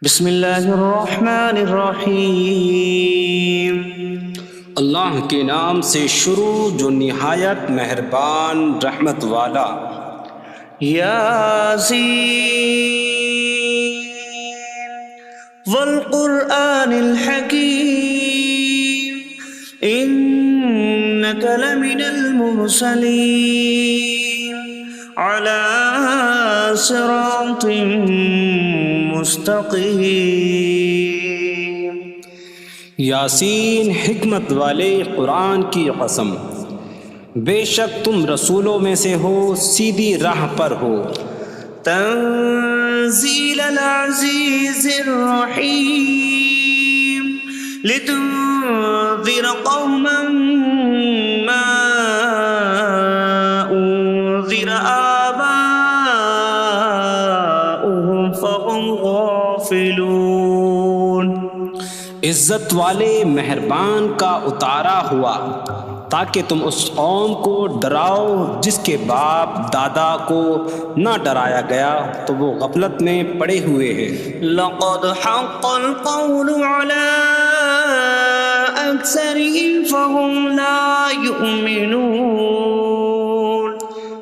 بسم اللہ الرحمن الرحیم۔ اللہ کے نام سے شروع جو نہایت مہربان رحمت والا۔ یاسین والقرآن الحکیم انک لمن المرسلین علی صراط مستقیم۔ یاسین حکمت والے قرآن کی قسم، بے شک تم رسولوں میں سے ہو، سیدھی راہ پر ہو۔ تنزیل العزیز الرحیم لتنذر قوما ما انذر آباؤهم فهم غافلون۔ عزت والے مہربان کا اتارا ہوا تاکہ تم اس قوم کو ڈراؤ جس کے باپ دادا کو نہ ڈرایا گیا تو وہ غفلت میں پڑے ہوئے ہیں۔ لقد حق القول على أكثرهم فهم لا يؤمنون۔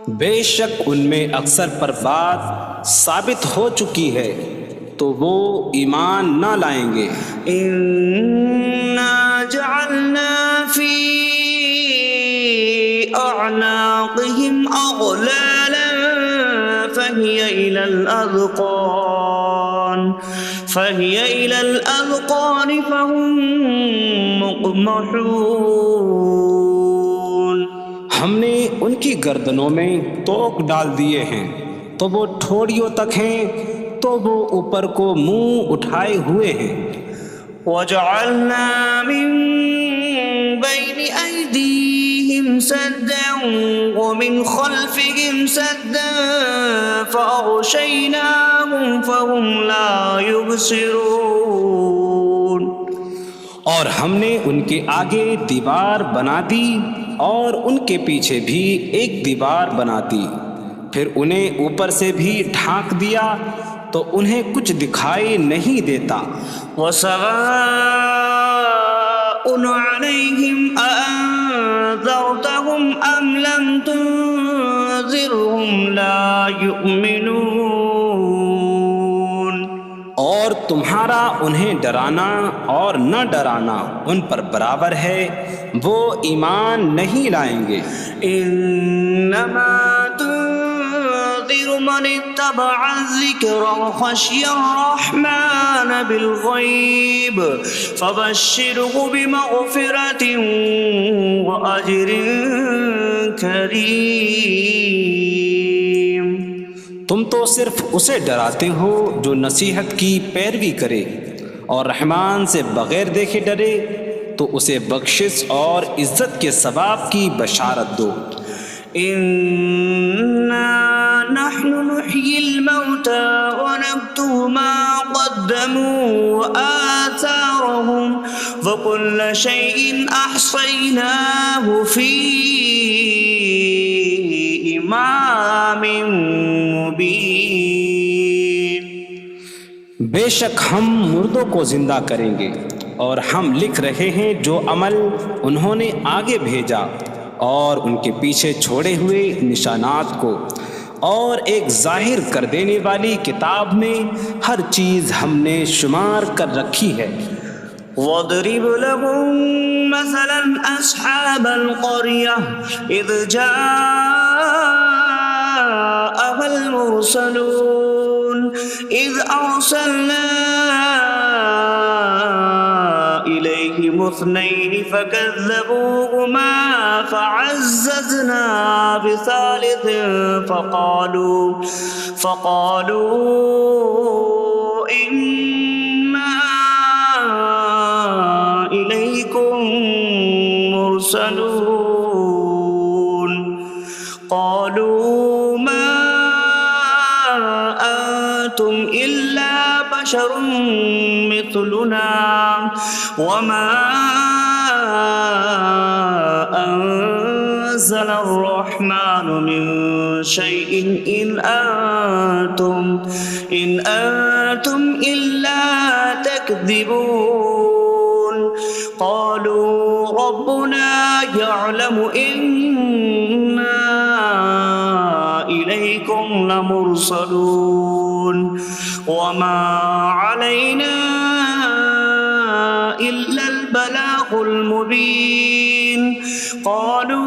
بے شک ان میں اکثر پر بات ثابت ہو چکی ہے تو وہ ایمان نہ لائیں گے۔ إنا جعلنا في أعناقهم أغلالا فهي إلى الأذقان فهم مقمحون۔ ہم نے ان کی گردنوں میں توق ڈال دیے ہیں تو وہ ٹھوڑیوں تک ہیں، تو وہ اوپر کو منہ اٹھائے ہوئے ہیں۔ وجعلنا من بين أيديهم سدا ومن خلفهم سدا فأغشيناهم فهم لا يبصرون۔ اور ہم نے ان کے آگے دیوار بنا دی اور ان کے پیچھے بھی ایک دیوار بنا دی، پھر انہیں اوپر سے بھی ڈھانک دیا تو انہیں کچھ دکھائی نہیں دیتا۔ وسواء عليهم أأنذرتهم أم لم تنذرهم لا يؤمنون۔ اور تمہارا انہیں ڈرانا اور نہ ڈرانا ان پر برابر ہے، وہ ایمان نہیں لائیں گے۔ انما تنذر من اتبع الذکر وخشی الرحمن بالغیب فبشره بمغفرة وأجر کریم۔ تم تو صرف اسے ڈراتے ہو جو نصیحت کی پیروی کرے اور رحمان سے بغیر دیکھے ڈرے، تو اسے بخشش اور عزت کے ثواب کی بشارت دو۔ انا نحن نحيي الموتى ونكتب ما قدموا وآثارهم وكل شيء أحصيناه في إمام مبين۔ بے شک ہم مردوں کو زندہ کریں گے اور ہم لکھ رہے ہیں جو عمل انہوں نے آگے بھیجا اور ان کے پیچھے چھوڑے ہوئے نشانات کو، اور ایک ظاہر کر دینے والی کتاب میں ہر چیز ہم نے شمار کر رکھی ہے۔ وَاضْرِبْ لَهُم مَّثَلًا أَصْحَابَ الْقَرْيَةِ إِذْ جَاءَهَا الْمُرْسَلُونَ إِذْ أَرْسَلْنَا إِلَيْهِمُ اثْنَيْنِ فَكَذَّبُوهُمَا فَعَزَّزْنَا بِثَالِثٍ فَقَالُوا إِنَّا إِلَيْكُمْ مُرْسَلُونَ۔ قَالُوا مَا أَنتُمْ إِلَّا بَشَرٌ مِثْلُنَا وَمَا أَنتُمْ نزل الرحمن من شيء إن أنتم إلا تكذبون قالوا ربنا يعلم إنا إليكم لمرسلون وما علينا إلا البلاغ المبين قالوا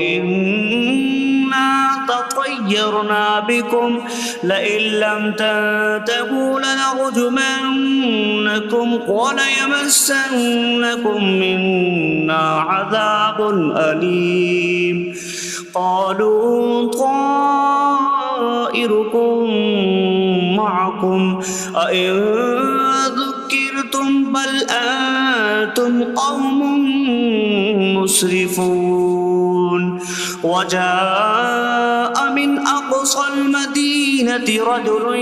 إنا تطيرنا بكم لئن لم تنتهوا لنرجمنكم وليمسنكم منا عذاب أليم قالوا طائركم معكم أئن ذكرتم بل أنتم قوم مسرفون وجاء من أقصى المدينة رجل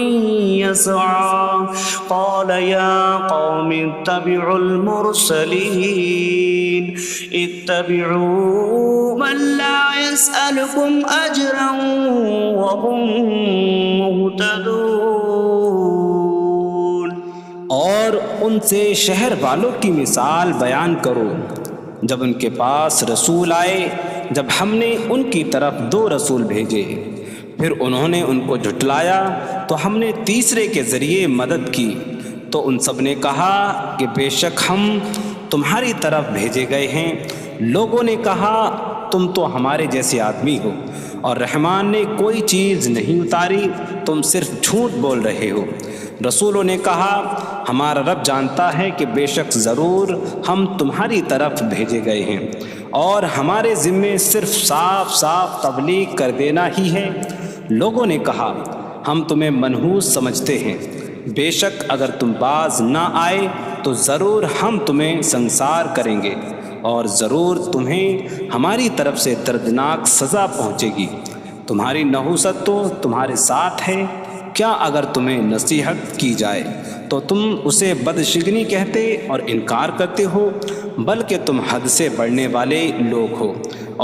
يسعى قال يا قوم اتبعوا المرسلين اتبعوا من لا يسألكم أجرا وهم مهتدون اور ان سے شہر والوں کی مثال بیان کرو جب ان کے پاس رسول آئے جب ہم نے ان کی طرف 2 رسول بھیجے پھر انہوں نے ان کو جھٹلایا تو ہم نے تیسرے کے ذریعے مدد کی تو ان سب نے کہا کہ بے شک ہم تمہاری طرف بھیجے گئے ہیں لوگوں نے کہا تم تو ہمارے جیسے آدمی ہو اور رحمان نے کوئی چیز نہیں اتاری تم صرف جھوٹ بول رہے ہو رسولوں نے کہا ہمارا رب جانتا ہے کہ بے شک ضرور ہم تمہاری طرف بھیجے گئے ہیں اور ہمارے ذمے صرف صاف صاف تبلیغ کر دینا ہی ہے لوگوں نے کہا ہم تمہیں منحوس سمجھتے ہیں بے شک اگر تم باز نہ آئے تو ضرور ہم تمہیں سنسار کریں گے اور ضرور تمہیں ہماری طرف سے دردناک سزا پہنچے گی تمہاری نحوست تو تمہارے ساتھ ہے کیا اگر تمہیں نصیحت کی جائے تو تم اسے بدشگنی کہتے اور انکار کرتے ہو بلکہ تم حد سے بڑھنے والے لوگ ہو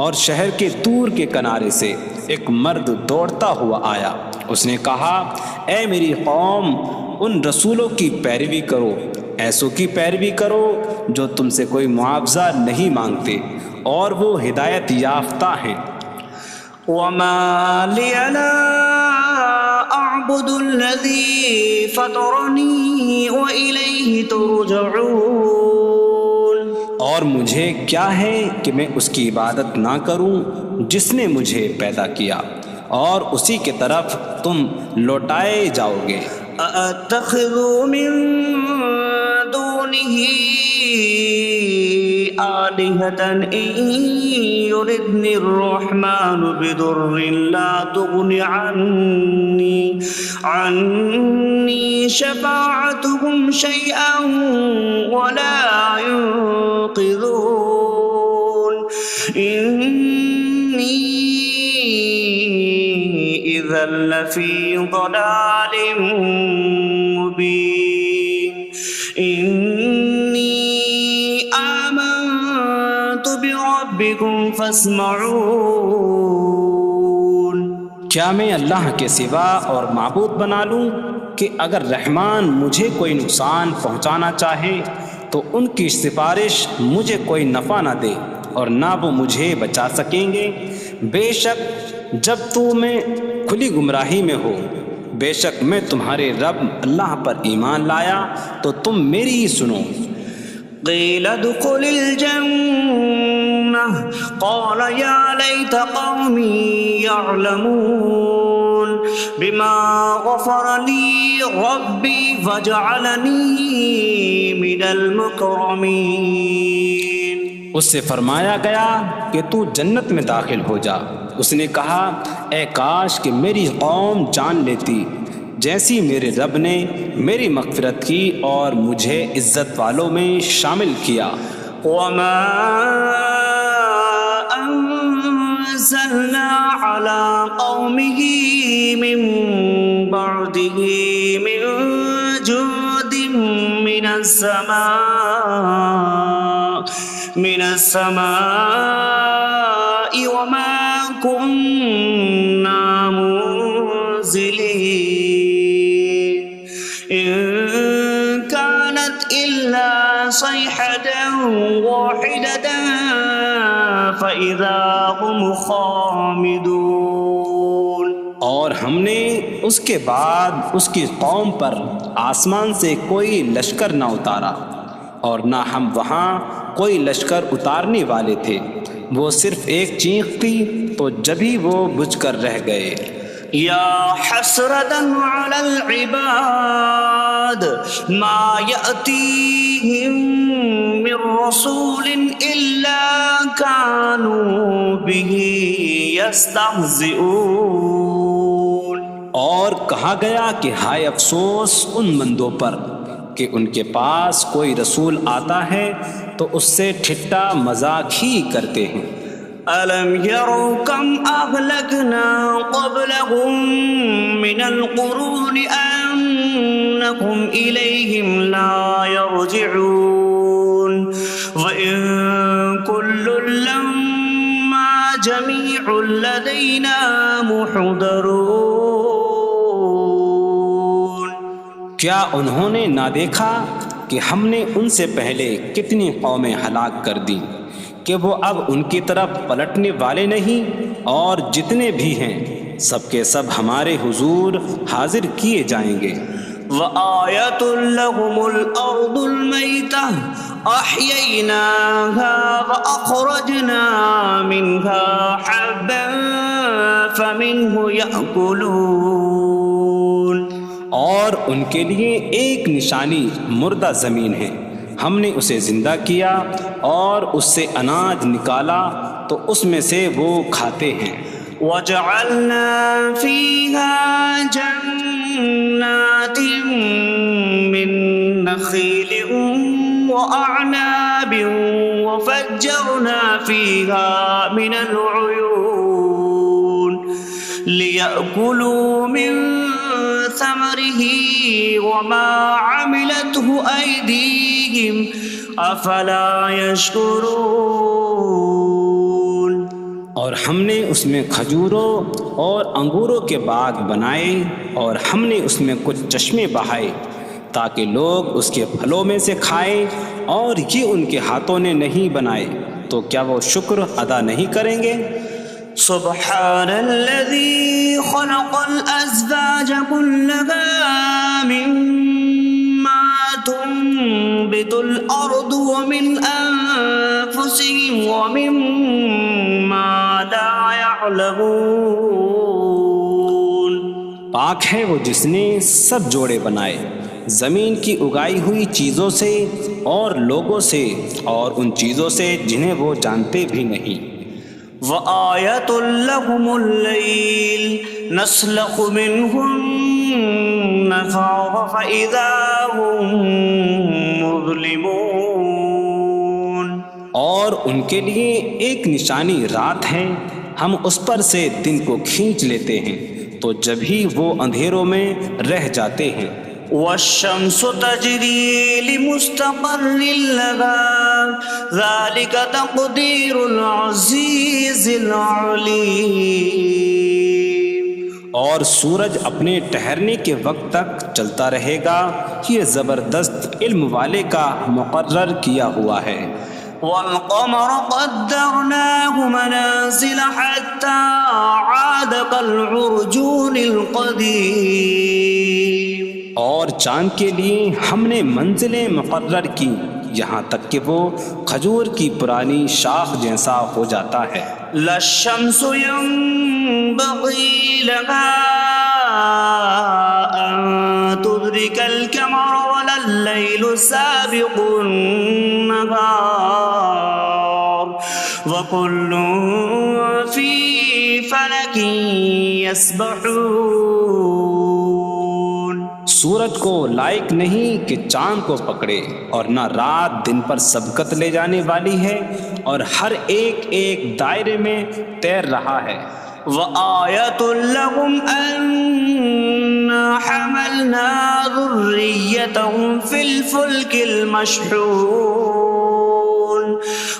اور شہر کے دور کے کنارے سے ایک مرد دوڑتا ہوا آیا اس نے کہا اے میری قوم ان رسولوں کی پیروی کرو ایسوں کی پیروی کرو جو تم سے کوئی معاوضہ نہیں مانگتے اور وہ ہدایت یافتہ ہیں وما لي لا أعبد الذي فطرني وإليه ترجعون اور مجھے کیا ہے کہ میں اس کی عبادت نہ کروں جس نے مجھے پیدا کیا اور اسی کی طرف تم لوٹائے جاؤ گے أأتخذ من دونه آلهة إن يردني الرحمن بضر لا تغن عني شفاعتهم شيئا ولا ينقذون إني إذا لفي ضلال مبين إني آمنت بربكم فاسمعون کیا میں اللہ کے سوا اور معبود بنا لوں کہ اگر رحمان مجھے کوئی نقصان پہنچانا چاہے تو ان کی سفارش مجھے کوئی نفع نہ دے اور نہ وہ مجھے بچا سکیں گے بے شک جب میں کھلی گمراہی میں ہو بے شک میں تمہارے رب اللہ پر ایمان لایا تو تم میری ہی سنو قيل ادخل الجنة قال يا ليت قومي يعلمون بما غفر لي ربي فجعلني من المكرمين اس سے فرمایا گیا کہ تو جنت میں داخل ہو جا اس نے کہا اے کاش کہ میری قوم جان لیتی جیسی میرے رب نے میری مغفرت کی اور مجھے عزت والوں میں شامل کیا وما أنزلنا على قومه من بعده من جود من السماء من السماء وما كنا منزلين إن كانت إلا صيحة واحدة فإذا هم خامدون۔ اور ہم نے اس کے بعد اس کی قوم پر آسمان سے کوئی لشکر نہ اتارا، اور نہ ہم وہاں کوئی لشکر اتارنے والے تھے، وہ صرف ایک چیخ تھی تو جبھی وہ بجھ کر رہ گئے۔ یا حسرة على العباد ما يأتيهم من رسول إلا كانوا به يستهزئون۔ اور کہا گیا کہ ہائے افسوس ان بندوں پر کہ ان کے پاس کوئی رسول آتا ہے تو اس سے ٹھٹا مذاق ہی کرتے ہیں۔ أَلَمْ يَرَوْا كَمْ أَهْلَكْنَا قَبْلَهُمْ مِنَ الْقُرُونِ أَنَّكُمْ إِلَيْهِمْ لَا يَرْجِعُونَ وَإِن كُلٌّ لَّمَّا جَمِيعٌ لَّدَيْنَا مُحْضَرُونَ۔ کیا انہوں نے نہ دیکھا کہ ہم نے ان سے پہلے کتنی قومیں ہلاک کر دیں کہ وہ اب ان کی طرف پلٹنے والے نہیں، اور جتنے بھی ہیں سب کے سب ہمارے حضور حاضر کیے جائیں گے۔ وَآيَةٌ لَّهُمُ الْأَرْضُ الْمَيْتَةُ أَحْيَيْنَاهَا وَأَخْرَجْنَا مِنْهَا حَبًّا فَمِنْهُ يَأْكُلُونَ۔ اور ان کے لیے ایک نشانی مردہ زمین ہے، ہم نے اسے زندہ کیا اور اس سے اناج نکالا تو اس میں سے وہ کھاتے ہیں۔ وَجَعَلْنَا فِيهَا جَنَّاتٍ مِّن نَّخِيلٍ وَأَعْنَابٍ وَفَجَّرْنَا فِيهَا مِنَ الْعُيُونِ لِيَأْكُلُوا مِن ثَمَرِهِ وَمَا عَمِلَتْهُ أَيْدِيهِمْ أَفَلَا يَشْكُرُونَ۔ اور ہم نے اس میں کھجوروں اور انگوروں کے باغ بنائے، اور ہم نے اس میں کچھ چشمے بہائے تاکہ لوگ اس کے پھلوں میں سے کھائیں، اور یہ ان کے ہاتھوں نے نہیں بنائے، تو کیا وہ شکر ادا نہیں کریں گے؟ سبحان الذي خلق الأزواج كلها مما تنبت الأرض ومن أنفسهم ومما لا يعلمون۔ پاک ہے وہ جس نے سب جوڑے بنائے زمین کی اگائی ہوئی چیزوں سے اور لوگوں سے اور ان چیزوں سے جنہیں وہ جانتے بھی نہیں۔ وَآيَةٌ لَّهُمُ اللَّيْلُ نَسْلَخُ مِنْهُ النَّهَارَ فَإِذَا هُم مُظْلِمُونَ۔ اور ان کے لیے ایک نشانی رات ہے، ہم اس پر سے دن کو کھینچ لیتے ہیں تو جبھی وہ اندھیروں میں رہ جاتے ہیں۔ وَالشَّمْسُ تَجْرِي لِمُسْتَقَرٍّ لَّهَا ذَلِكَ تَقْدِيرُ الْعَزِيزِ الْعَلِيمِ۔ اور سورج اپنے ٹھہرنے کے وقت تک چلتا رہے گا، یہ زبردست علم والے کا مقرر کیا ہوا ہے۔ وَالْقَمَرَ قَدَّرْنَاهُ مَنَازِلَ حَتَّى عَادَ كَالْعُرْجُونِ الْقَدِيمِ۔ اور چاند کے لیے ہم نے منزلیں مقرر کی یہاں تک کہ وہ کھجور کی پرانی شاخ جیسا ہو جاتا ہے۔ لا الشمس ينبغي لها أن تدرك القمر ولا الليل سابق النهار وكل في فلك يسبحون۔ سورج کو لائق نہیں کہ چاند کو پکڑے، اور نہ رات دن پر سبقت لے جانے والی ہے، اور ہر ایک ایک دائرے میں تیر رہا ہے۔ وَآيَةٌ لَّهُمْ أَنَّا حَمَلْنَا ذُرِّيَّتَهُمْ فِي الْفُلْكِ الْمَشْحُونِ۔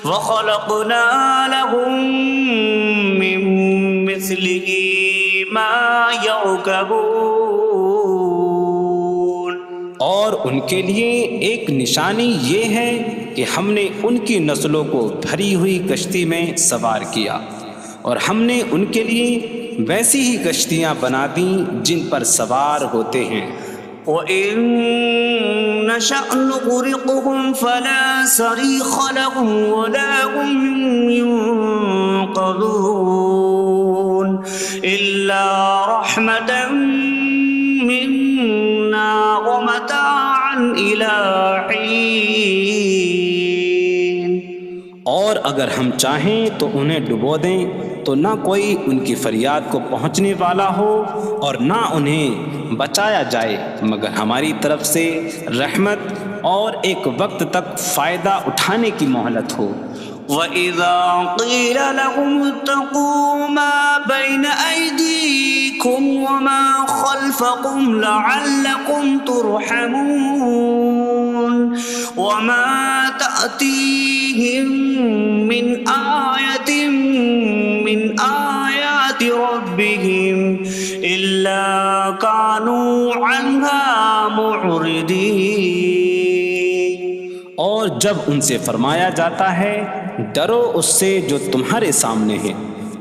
وخلقنا لهم من مثله ما يركبون. اور ان کے لیے ایک نشانی یہ ہے کہ ہم نے ان کی نسلوں کو بھری ہوئی کشتی میں سوار کیا، اور ہم نے ان کے لیے ویسی ہی کشتیاں بنا دیں جن پر سوار ہوتے ہیں. وَإِن نَّشَأْ نُغْرِقْهُمْ فَلَا صَرِيخَ لَهُمْ وَلَا هُمْ يُنقَذُونَ إِلَّا رَحْمَةً مِّنَّا وَمَتَاعًا إِلَىٰ حِينٍ. اور اگر ہم چاہیں تو انہیں ڈبو دیں تو نہ کوئی ان کی فریاد کو پہنچنے والا ہو اور نہ انہیں بچایا جائے مگر ہماری طرف سے رحمت اور ایک وقت تک فائدہ اٹھانے کی مہلت ہو. وَإِذَا قِيلَ لَهُمُ اتَّقُوا مَا بَيْنَ أَيْدِيكُمْ وَمَا خَلْفَكُمْ لَعَلَّكُمْ تُرْحَمُونَ وَمَا تَأْتِيهِم مِّنْ آيَةٍ مِّنْ آيَاتِ رَبِّهِمْ إِلَّا كَانُوا عَنْهَا مُعْرِضِينَ. اور جب ان سے فرمایا جاتا ہے ڈرو اس سے جو تمہارے سامنے ہے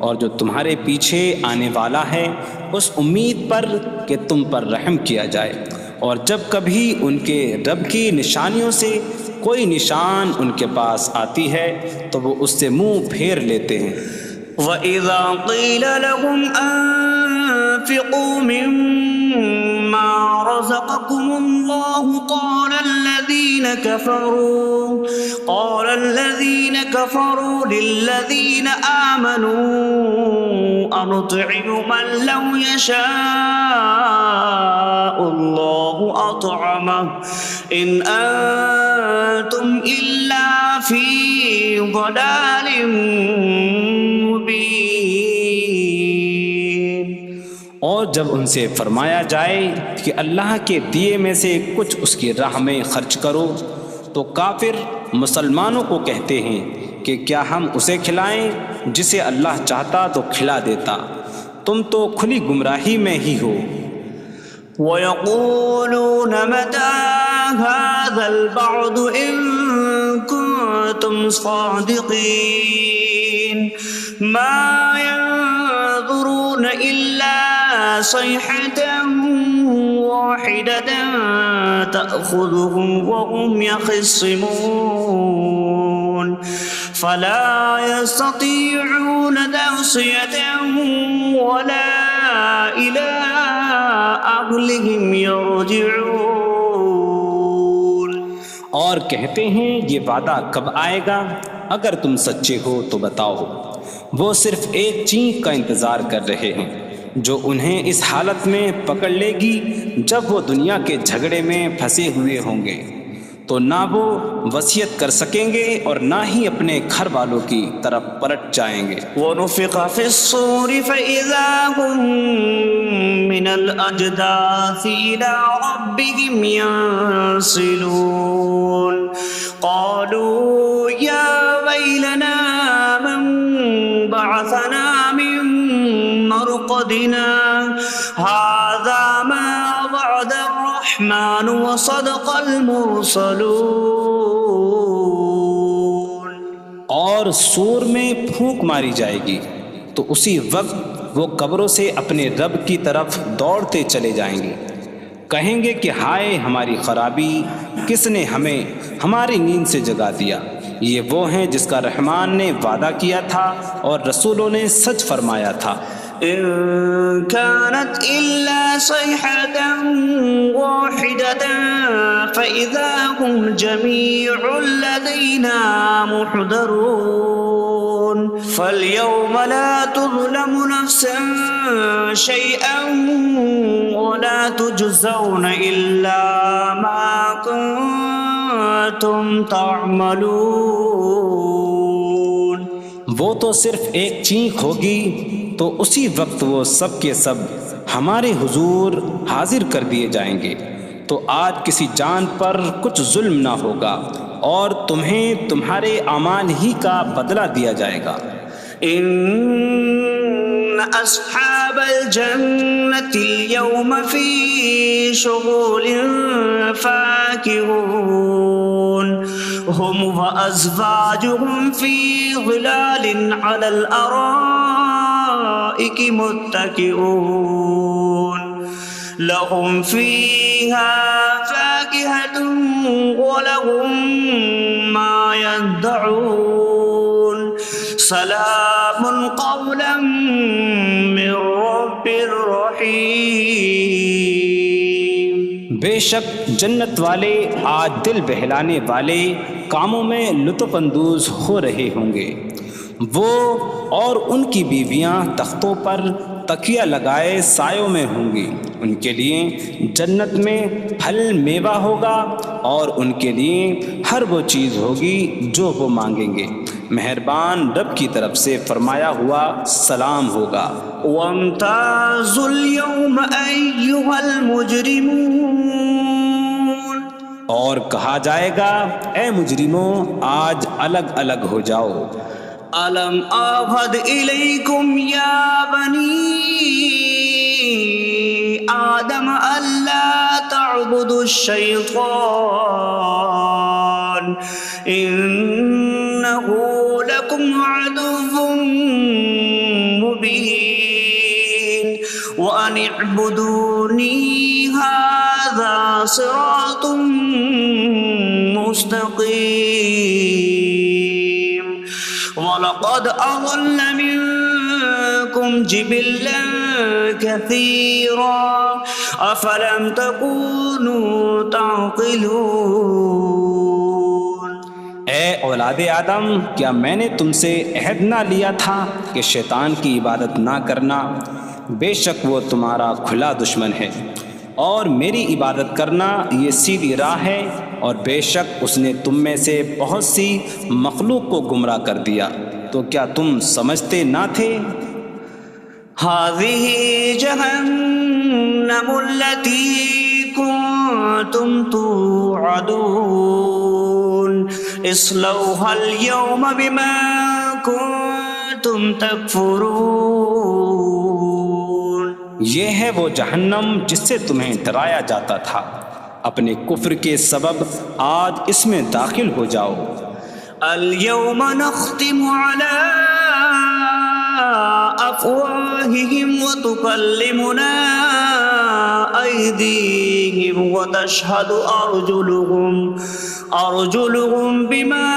اور جو تمہارے پیچھے آنے والا ہے، اس امید پر کہ تم پر رحم کیا جائے، اور جب کبھی ان کے رب کی نشانیوں سے کوئی نشان ان کے پاس آتی ہے تو وہ اس سے منہ پھیر لیتے ہیں. وَإِذَا قِيلَ لَهُمْ أَنفِقُوا مِمَّا رَزَقَكُمُ اللَّهُ قَالَ الَّذِينَ كَفَرُوا لِلَّذِينَ آمَنُوا أَنُطْعِمُ مَن لَّوْ يَشَاءُ اللَّهُ أَطْعَمَهُ إِنْ أَنتُمْ إِلَّا فِي ضَلَالٍ مُّبِينٍ. اور جب ان سے فرمایا جائے کہ اللہ کے دیے میں سے کچھ اس کی راہ میں خرچ کرو تو کافر مسلمانوں کو کہتے ہیں کہ کیا ہم اسے کھلائیں جسے اللہ چاہتا تو کھلا دیتا، تم تو کھلی گمراہی میں ہی ہو. وَيَقُولُونَ مَتَىٰ هَٰذَا الْوَعْدُ إِن كُنتُمْ صَادِقِينَ مَا يَنظُرُونَ إِلَّا صَيْحَةً وَاحِدَةً تَأْخُذُهُمْ وَهُمْ يَخِصِّمُونَ فَلَا يَسْتَطِيعُونَ تَوْصِيَةً وَلَا إِلَىٰ أَهْلِهِمْ يَرْجِعُونَ. اور کہتے ہیں یہ وعدہ کب آئے گا؟ اگر تم سچے ہو تو بتاؤ. وہ صرف ایک چینک کا انتظار کر رہے ہیں جو انہیں اس حالت میں پکڑ لے گی جب وہ دنیا کے جھگڑے میں پھنسے ہوئے ہوں گے، تو نہ وہ وصیت کر سکیں گے اور نہ ہی اپنے گھر والوں کی طرف پلٹ جائیں گے. وَنُفِخَ فِي الصُّورِ فَإِذَا هُم مِّنَ الْأَجْدَاثِ إِلَىٰ رَبِّهِمْ يَنسِلُونَ قَالُوا يَا وَيْلَنَا مَن بَعَثَنَا مِن مَّرْقَدِنَا هَٰذَا مَا وَعَدَ الرَّحْمَٰنُ وَصَدَقَ الْمُرْسَلُونَ. اور سور میں پھونک ماری جائے گی تو اسی وقت وہ قبروں سے اپنے رب کی طرف دوڑتے چلے جائیں گے، کہیں گے کہ ہائے ہماری خرابی، کس نے ہمیں ہماری نیند سے جگا دیا. یہ وہ ہیں جس کا رحمان نے وعدہ کیا تھا اور رسولوں نے سچ فرمایا تھا. إن كانت إلا صيحة واحدة فإذا هم جميع لدينا محضرون. فاليوم لا تظلم نفس شيئا ولا تجزون إلا ما كنتم تعملون. وہ تو صرف ایک چینک ہوگی تو اسی وقت وہ سب کے سب ہمارے حضور حاضر کر دیے جائیں گے، تو آج کسی جان پر کچھ ظلم نہ ہوگا اور تمہیں تمہارے اعمال ہی کا بدلہ دیا جائے گا۔ إن أصحاب الجنة اليوم في شغل فاكهون هم وأزواجهم في ظلال على الأرائك متكئون لهم فيها فاكهة ولهم ما يدعون سلام قولا من رب رحیم۔ بے شک جنت والے آج دل بہلانے والے کاموں میں لطف اندوز ہو رہے ہوں گے۔ وہ اور ان کی بیویاں تختوں پر تکیہ لگائے سایوں میں ہوں گی۔ ان کے لیے جنت میں پھل میوہ ہوگا اور ان کے لیے ہر وہ چیز ہوگی جو وہ مانگیں گے۔ مہربان رب کی طرف سے فرمایا ہوا سلام ہوگا۔ وامتازوا اليوم أيها المجرمون، اور کہا جائے گا اے مجرموں آج الگ الگ ہو جاؤ۔ ألم أعهد إليكم يا بني آدم ألا تعبدوا الشيطان إنه لكم عدو مبين وأن اعبدوني هذا صراط مستقيم وَلَقَدْ أَضَلَّ مِنكُمْ جِبِلًّا كَثِيرًا أَفَلَمْ تَكُونُوا تَعْقِلُونَ۔ اے اولاد آدم، کیا میں نے تم سے عہد نہ لیا تھا کہ شیطان کی عبادت نہ کرنا؟ بے شک وہ تمہارا کھلا دشمن ہے، اور میری عبادت کرنا یہ سیدھی راہ ہے، اور بے شک اس نے تم میں سے بہت سی مخلوق کو گمراہ کر دیا، تو کیا تم سمجھتے نہ تھے؟ هذه جهنم التي كنتم توعدون اصلوها اليوم بما كنتم تكفرون۔ یہ ہے وہ جہنم جس سے تمہیں ڈرایا جاتا تھا، اپنے کفر کے سبب آج اس میں داخل ہو جاؤ۔ اليوم نختم على أفواههم وتكلمنا أيديهم وتشهد أرجلهم بما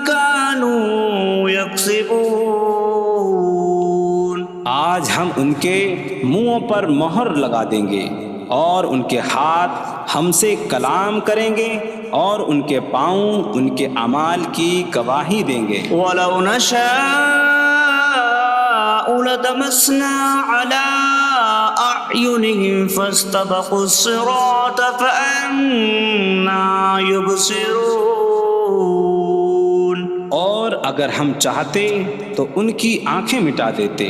كانوا يكسبون۔ آج ہم ان کے منہوں پر مہر لگا دیں گے، اور ان کے ہاتھ ہم سے کلام کریں گے، اور ان کے پاؤں ان کے اعمال کی گواہی دیں گے۔ وَلَوْ نَشَاءُ لَطَمَسْنَا عَلَىٰ أَعْيُنِهِمْ فَاسْتَبَقُوا الصِّرَاطَ فَأَنَّىٰ يُبْصِرُونَ۔ اور اگر ہم چاہتے تو ان کی آنکھیں مٹا دیتے،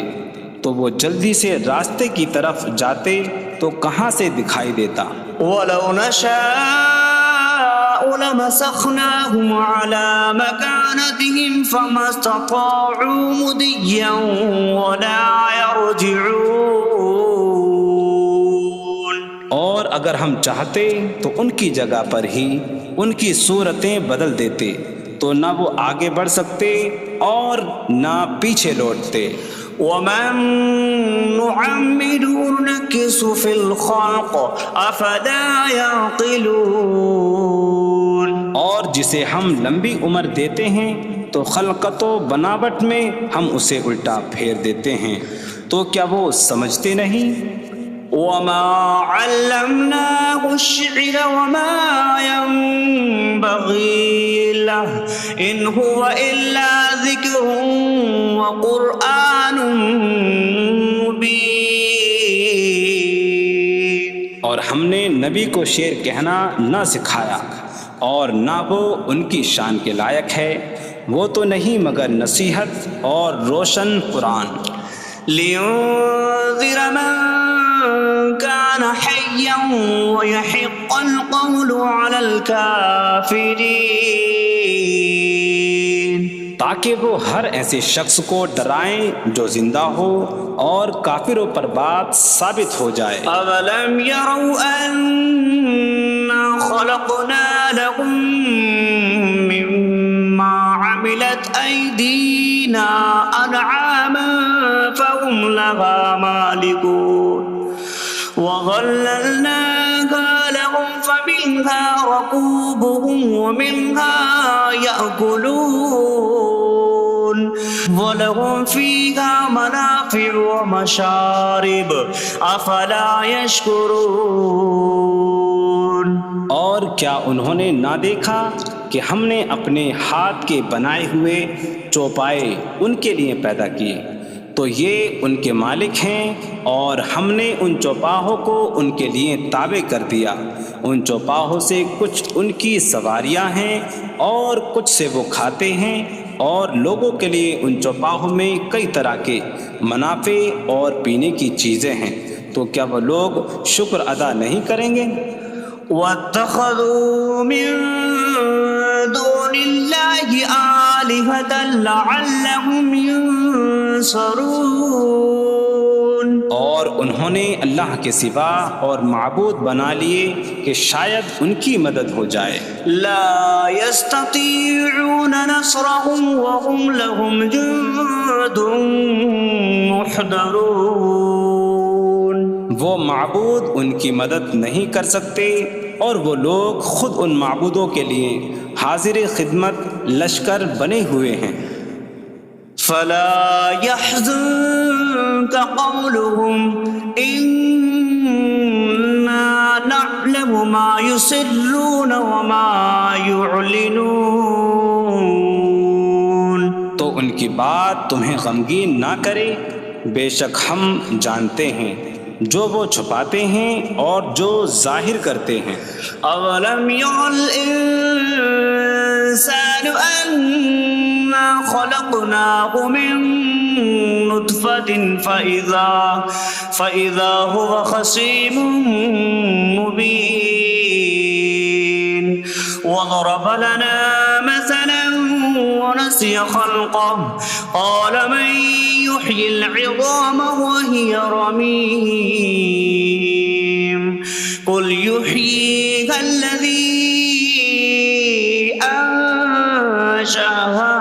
تو وہ جلدی سے راستے کی طرف جاتے تو کہاں سے دکھائی دیتا۔ وَلَوْ نَشَاءُ لَمَسَخْنَاهُمْ عَلَىٰ مَكَانَتِهِمْ فَمَا اسْتَطَاعُوا مُضِيًّا وَلَا يَرْجِعُونَ۔ اور اگر ہم چاہتے تو ان کی جگہ پر ہی ان کی صورتیں بدل دیتے، تو نہ وہ آگے بڑھ سکتے اور نہ پیچھے لوٹتے۔ وَمَن نُّعَمِّرْهُ نُنَكِّسْهُ فِي الْخَلْقِ أَفَلَا يَعْقِلُونَ۔ اور جسے ہم لمبی عمر دیتے ہیں تو خلقت و بناوٹ میں ہم اسے الٹا پھیر دیتے ہیں، تو کیا وہ سمجھتے نہیں؟ وَمَا عَلَّمْنَاهُ الشِّعْرَ وَمَا يَنبَغِي لَهُ إِنْ هُوَ إِلَّا ذِكْرٌ وَقُرْآنٌ مُّبِينٌ۔ اور ہم نے نبی کو شعر کہنا نہ سکھایا، اور نہ وہ ان کی شان کے لائق ہے، وہ تو نہیں مگر نصیحت اور روشن قرآن۔ لِيُنذِرَ مَن كَانَ حَيًّا حيا ويحق القول على الكافرين تاکہ وہ ہر ایسے شخص کو ڈرائیں جو زندہ ہو اور کافروں پر بات ثابت ہو جائے۔ أولم يروا أنا خلقنا لهم مما عملت أيدينا أنعاما فهم لها مالكون وظللناها لهم فمنها ركوبهم ومنها يأكلون وَلَهُمْ فِيهَا مَنَافِعُ وَمَشَارِبُ أَفَلَا يَشْكُرُونَ۔ اور کیا انہوں نے نہ دیکھا کہ ہم نے اپنے ہاتھ کے بنائے ہوئے چوپائے ان کے لیے پیدا کیے، تو یہ ان کے مالک ہیں، اور ہم نے ان چوپاہوں کو ان کے لیے تابع کر دیا۔ ان چوپاہوں سے کچھ ان کی سواریاں ہیں اور کچھ سے وہ کھاتے ہیں، اور لوگوں کے لیے ان چوپاہوں میں کئی طرح کے منافع اور پینے کی چیزیں ہیں، تو کیا وہ لوگ شکر ادا نہیں کریں گے؟ وَاتَّخَذُوا مِن دُونِ اللَّهِ آلِهَةً لَعَلَّهُمْ يُنصَرُونَ۔ اور انہوں نے اللہ کے سوا اور معبود بنا لیے کہ شاید ان کی مدد ہو جائے۔ لا يستطيعون نصرهم وهم لهم جند محضرون۔ وہ معبود ان کی مدد نہیں کر سکتے، اور وہ لوگ خود ان معبودوں کے لیے حاضر خدمت لشکر بنے ہوئے ہیں۔ فلا يحزنك قولهم إنا نعلم ما يسرون وما يعلنون۔ تو ان کی بات تمہیں غمگین نہ کرے، بے شک ہم جانتے ہیں جو وہ چھپاتے ہیں اور جو ظاہر کرتے ہیں۔ اولم ير الانسان انا خلقناه من نطفة فإذا هو خصيم مبين وضرب لنا مثلا ونسي خلقه قال من يحيي العظام وهي رميم قل يحييها الذي أنشأها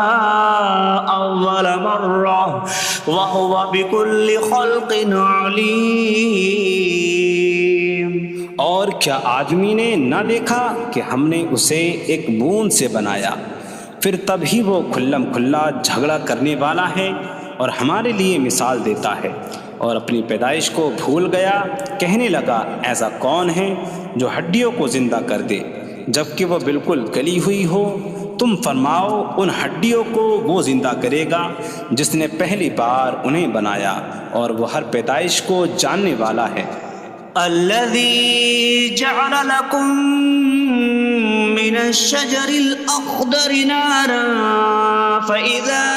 أول مرة وهو بكل خلق عليم۔ اور کیا آدمی نے نہ دیکھا کہ ہم نے اسے ایک بوند سے بنایا، پھر تب ہی وہ کھلم کھلا جھگڑا کرنے والا ہے اور ہمارے لیے مثال دیتا ہے، اور اپنی پیدائش کو بھول گیا، کہنے لگا ایسا کون ہے جو ہڈیوں کو زندہ کر دے جبکہ وہ بالکل گلی ہوئی ہو؟ تم فرماؤ ان ہڈیوں کو وہ زندہ کرے گا جس نے پہلی بار انہیں بنایا، اور وہ ہر پیدائش کو جاننے والا ہے۔ الذي جعل لكم من الشجر الأخضر نارا فإذا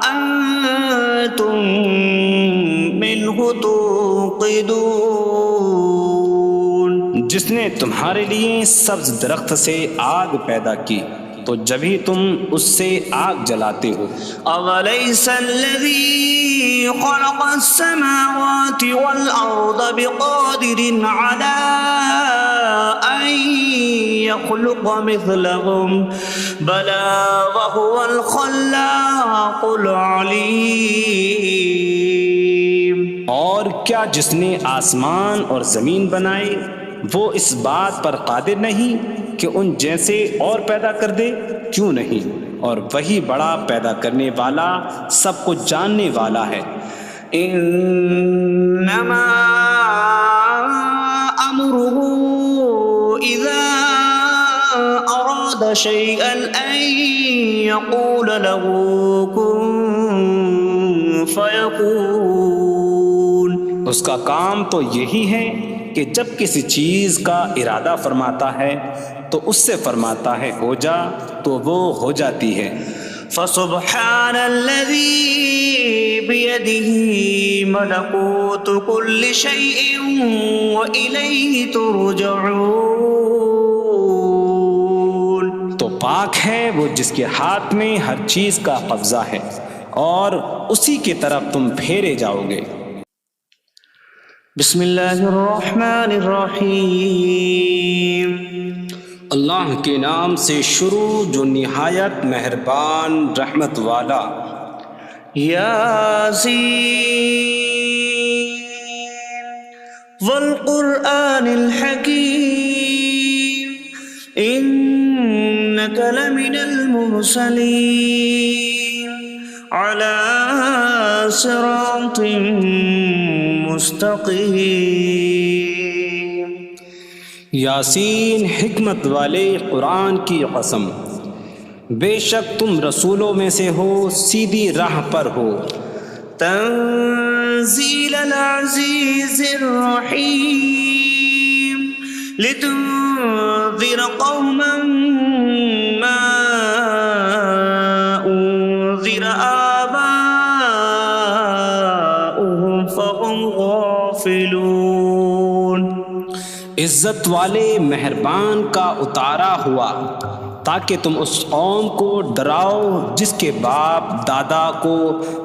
أنتم منه توقدون۔ جس نے تمہارے لیے سبز درخت سے آگ پیدا کی تو جبھی تم اس سے آگ جلاتے ہو۔ أَوَلَيْسَ الَّذِي خَلَقَ السَّمَاوَاتِ وَالْأَرْضَ بِقَادِرٍ عَلَىٰ أَن يَخْلُقَ مِثْلَهُم بَلَىٰ وَهُوَ الْخَلَّاقُ الْعَلِيمُ۔ اور کیا جس نے آسمان اور زمین بنائے وہ اس بات پر قادر نہیں کہ ان جیسے اور پیدا کر دے؟ کیوں نہیں، اور وہی بڑا پیدا کرنے والا سب کچھ جاننے والا ہے۔ انما امره اذا اراد شيئا ان يقول له كن فيكون۔ اس کا کام تو یہی ہے کہ جب کسی چیز کا ارادہ فرماتا ہے تو اس سے فرماتا ہے ہو جا، تو وہ ہو جاتی ہے۔ فسبحان الذي بيده ملكوت كل شيء وإليه ترجعون. تو پاک ہے وہ جس کے ہاتھ میں ہر چیز کا قبضہ ہے اور اسی کی طرف تم پھیرے جاؤ گے. بسم اللہ الرحمن الرحیم. اللہ کے نام سے شروع جو نہایت مہربان رحمت والا. یاسین والقرآن الحکیم انک لمن المرسلین علی صراط مستقیم. یاسین حکمت والے قرآن کی قسم، بے شک تم رسولوں میں سے ہو، سیدھی راہ پر ہو. تنزیل العزیز الرحیم لتنذر قوما ما انذر آباؤهم فهم غافلون. عزت والے مہربان کا اتارا ہوا تاکہ تم اس قوم کو ڈراؤ جس کے باپ دادا کو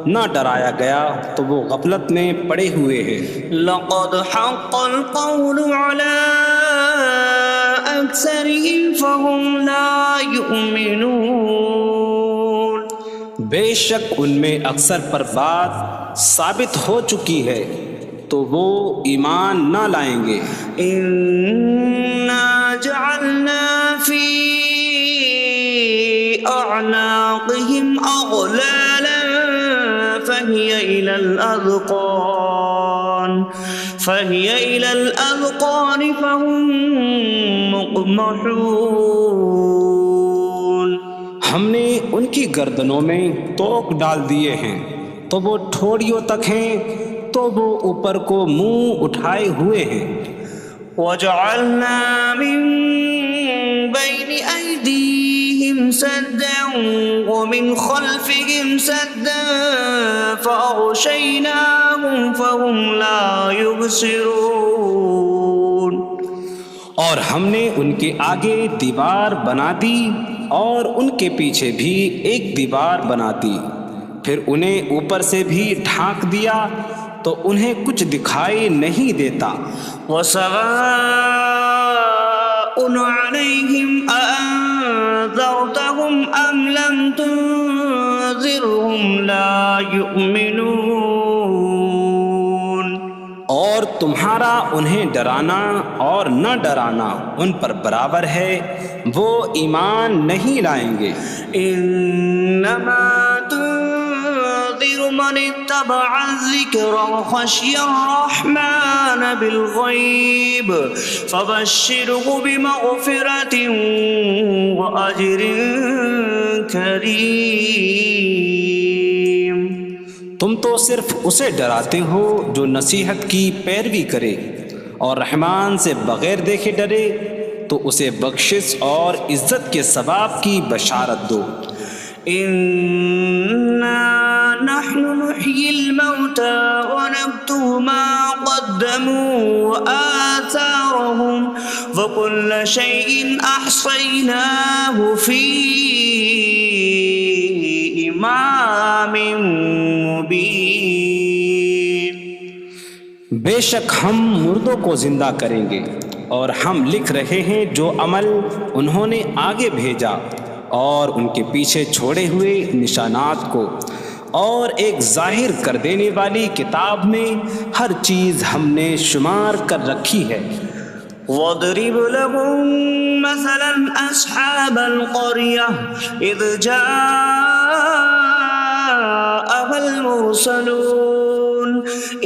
نہ ڈرایا گیا تو وہ غفلت میں پڑے ہوئے ہیں. لقد حق القول على أكثرهم فهم لا يؤمنون. بے شک ان میں اکثر پر بات ثابت ہو چکی ہے تو وہ ایمان نہ لائیں گے. إنا جعلنا في أعناقهم أغلالا فهي إلى الأذقان فهم مقمحون. ہم نے ان کی گردنوں میں توق ڈال دیے ہیں تو وہ ٹھوڑیوں تک ہیں تو وہ اوپر کو منہ اٹھائے ہوئے ہیں. وجعلنا من بين أيديهم سدا ومن خلفهم سدا فأغشيناهم فهم لا يبصرون. اور ہم نے ان کے آگے دیوار بنا دی اور ان کے پیچھے بھی ایک دیوار بنا دی، پھر انہیں اوپر سے بھی ڈھانک دیا تو انہیں کچھ دکھائی نہیں دیتا. وسواء عليهم أأنذرتهم أم لم تنذرهم لا يؤمنون. اور تمہارا انہیں ڈرانا اور نہ ڈرانا ان پر برابر ہے، وہ ایمان نہیں لائیں گے. انما تنذر من اتبع الذکر وخشی الرحمن بالغیب فبشره بمغفرة وأجر کریم. تم تو صرف اسے ڈراتے ہو جو نصیحت کی پیروی کرے اور رحمان سے بغیر دیکھے ڈرے، تو اسے بخشش اور عزت کے ثواب کی بشارت دو. إنا نحن نحيي الموتى ونكتب ما قدموا وآثارهم وكل شيء أحصيناه في إمام مبين. بے شک ہم مردوں کو زندہ کریں گے اور ہم لکھ رہے ہیں جو عمل انہوں نے آگے بھیجا اور ان کے پیچھے چھوڑے ہوئے نشانات کو، اور ایک ظاہر کر دینے والی کتاب میں ہر چیز ہم نے شمار کر رکھی ہے. وَاضْرِبْ لَهُم مَّثَلًا أَصْحَابَ الْقَرْيَةِ إِذْ جَاءَهَا الْمُرْسَلُونَ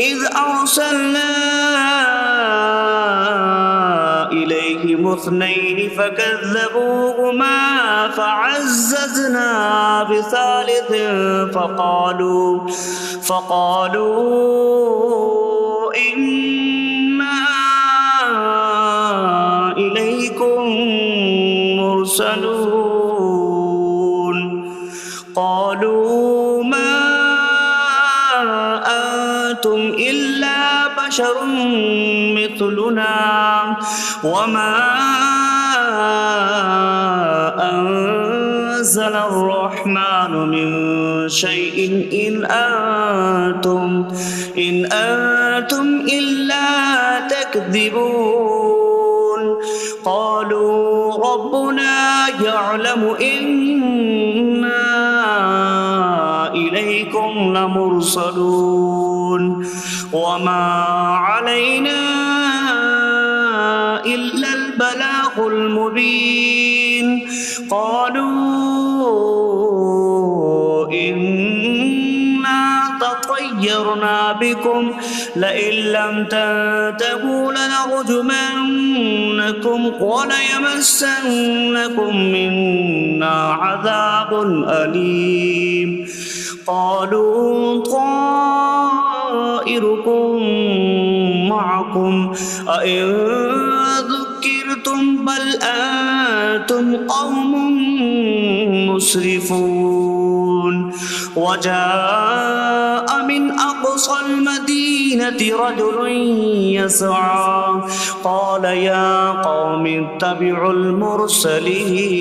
إِذْ أَرْسَلْنَا إِلَيْهِمُ اثْنَيْنِ فَكَذَّبُوهُمَا فَعَزَّزْنَا بِثَالِثٍ فَقَالُوا إِنَّا إِلَيْكُمْ مُرْسَلُونَ. بشر مثلنا وما أنزل الرحمن من شيء إن أنتم إلا تكذبون قالوا ربنا يعلم إنا إليكم لمرسلون وما علينا إلا البلاغ المبين قالوا إنا تطيرنا بكم لئن لم تنتهوا لنرجمنكم وليمسنكم منا عذاب أليم قالوا طائركم معكم أئن ذكرتم بل أنتم قوم مسرفون وجاء من أقصى المدينة رجل يسعى قال يا قوم اتبعوا المرسلين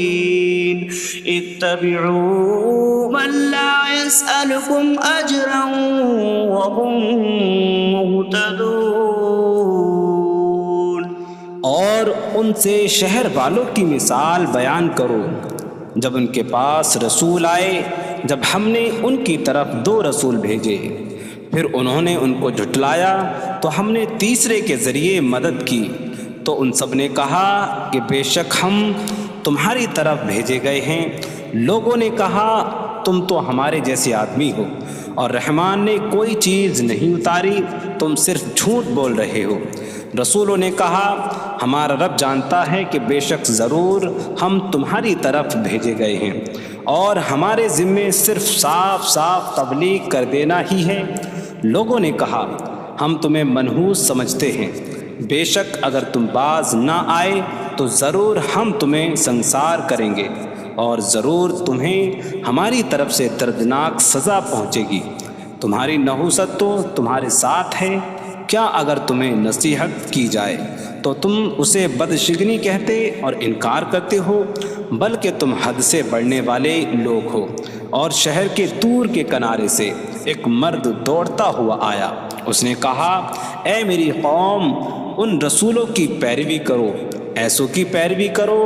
اتبعوا من لا يسألكم أجرا وهم مهتدون اور ان سے شہر والوں کی مثال بیان کرو جب ان کے پاس رسول آئے جب ہم نے ان کی طرف 2 رسول بھیجے پھر انہوں نے ان کو جھٹلایا تو ہم نے تیسرے کے ذریعے مدد کی تو ان سب نے کہا کہ بے شک ہم تمہاری طرف بھیجے گئے ہیں لوگوں نے کہا تم تو ہمارے جیسے آدمی ہو اور رحمان نے کوئی چیز نہیں اتاری تم صرف جھوٹ بول رہے ہو رسولوں نے کہا ہمارا رب جانتا ہے کہ بے شک ضرور ہم تمہاری طرف بھیجے گئے ہیں اور ہمارے ذمے صرف صاف صاف تبلیغ کر دینا ہی ہے لوگوں نے کہا ہم تمہیں منحوس سمجھتے ہیں بے شک اگر تم باز نہ آئے تو ضرور ہم تمہیں سنسار کریں گے اور ضرور تمہیں ہماری طرف سے دردناک سزا پہنچے گی تمہاری نحوست تو تمہارے ساتھ ہے کیا اگر تمہیں نصیحت کی جائے تو تم اسے بدشگنی کہتے اور انکار کرتے ہو بلکہ تم حد سے بڑھنے والے لوگ ہو اور شہر کے دور کے کنارے سے ایک مرد دوڑتا ہوا آیا اس نے کہا اے میری قوم ان رسولوں کی پیروی کرو ایسوں کی پیروی کرو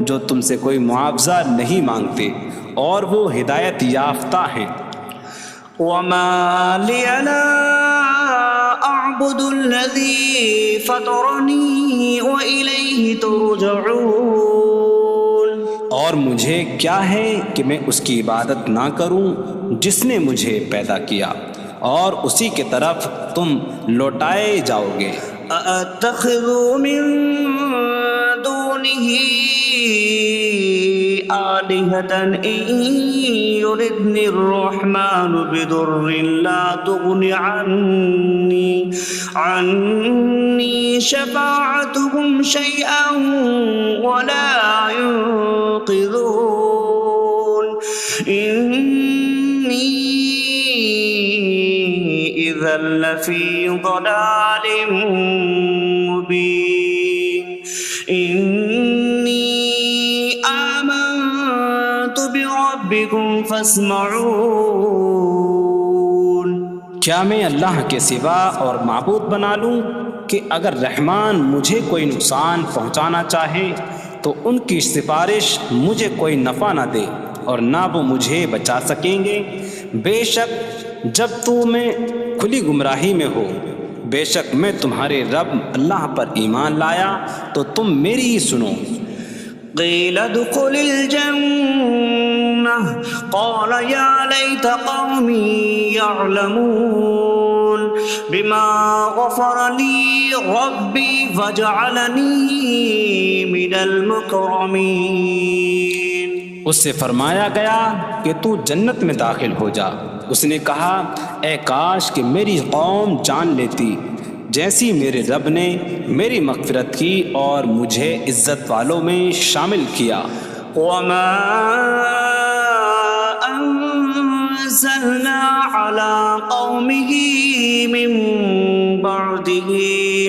جو تم سے کوئی معاوضہ نہیں مانگتے اور وہ ہدایت یافتہ ہیں وما لي لا أعبد الذي فطرني وإليه ترجعون اور مجھے کیا ہے کہ میں اس کی عبادت نہ کروں جس نے مجھے پیدا کیا اور اسی کی طرف تم لوٹائے جاؤ گے أأتخذ من دونه آلهة إن يردني الرحمن بضر لا تغن عني شفاعتهم شيئا ولا ينقذون إني إذا لفي ضلال مبين إني آمنت بربكم فاسمعون کیا میں اللہ کے سوا اور معبود بنا لوں کہ اگر رحمان مجھے کوئی نقصان پہنچانا چاہے تو ان کی سفارش مجھے کوئی نفع نہ دے اور نہ وہ مجھے بچا سکیں گے بے شک جب تم کھلی گمراہی میں ہو بے شک میں تمہارے رب اللہ پر ایمان لایا تو تم میری ہی سنو قيل ادخل الجنة قال يا ليت قومي يعلمون بما غفر لي ربي فجعلني من المكرمين اس سے فرمایا گیا کہ تو جنت میں داخل ہو جا اس نے کہا اے کاش کہ میری قوم جان لیتی جیسی میرے رب نے میری مغفرت کی اور مجھے عزت والوں میں شامل کیا وما أنزلنا على قومه من بعده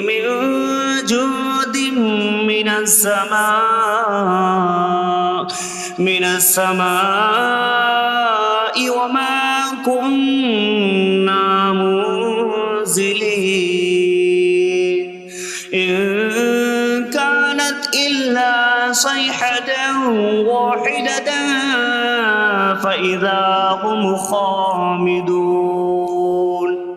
من جود من السماء وما كنا منزلين إن كانت إلا صيحة واحدة فإذا هم خامدون۔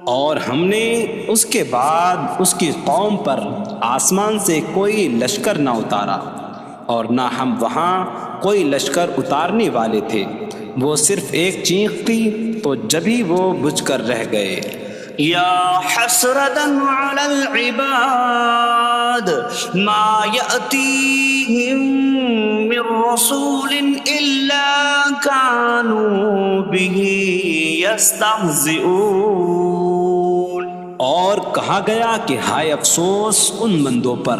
اور ہم نے اس کے بعد اس کی قوم پر آسمان سے کوئی لشکر نہ اتارا اور نہ ہم وہاں کوئی لشکر اتارنے والے تھے، وہ صرف ایک چیخ تھی تو جبھی وہ بجھ کر رہ گئے۔ یا حسرتاً علی العباد ما یأتیہم من رسول الا کانوا بہ یستہزئون۔ اور کہا گیا کہ ہائے افسوس ان بندوں پر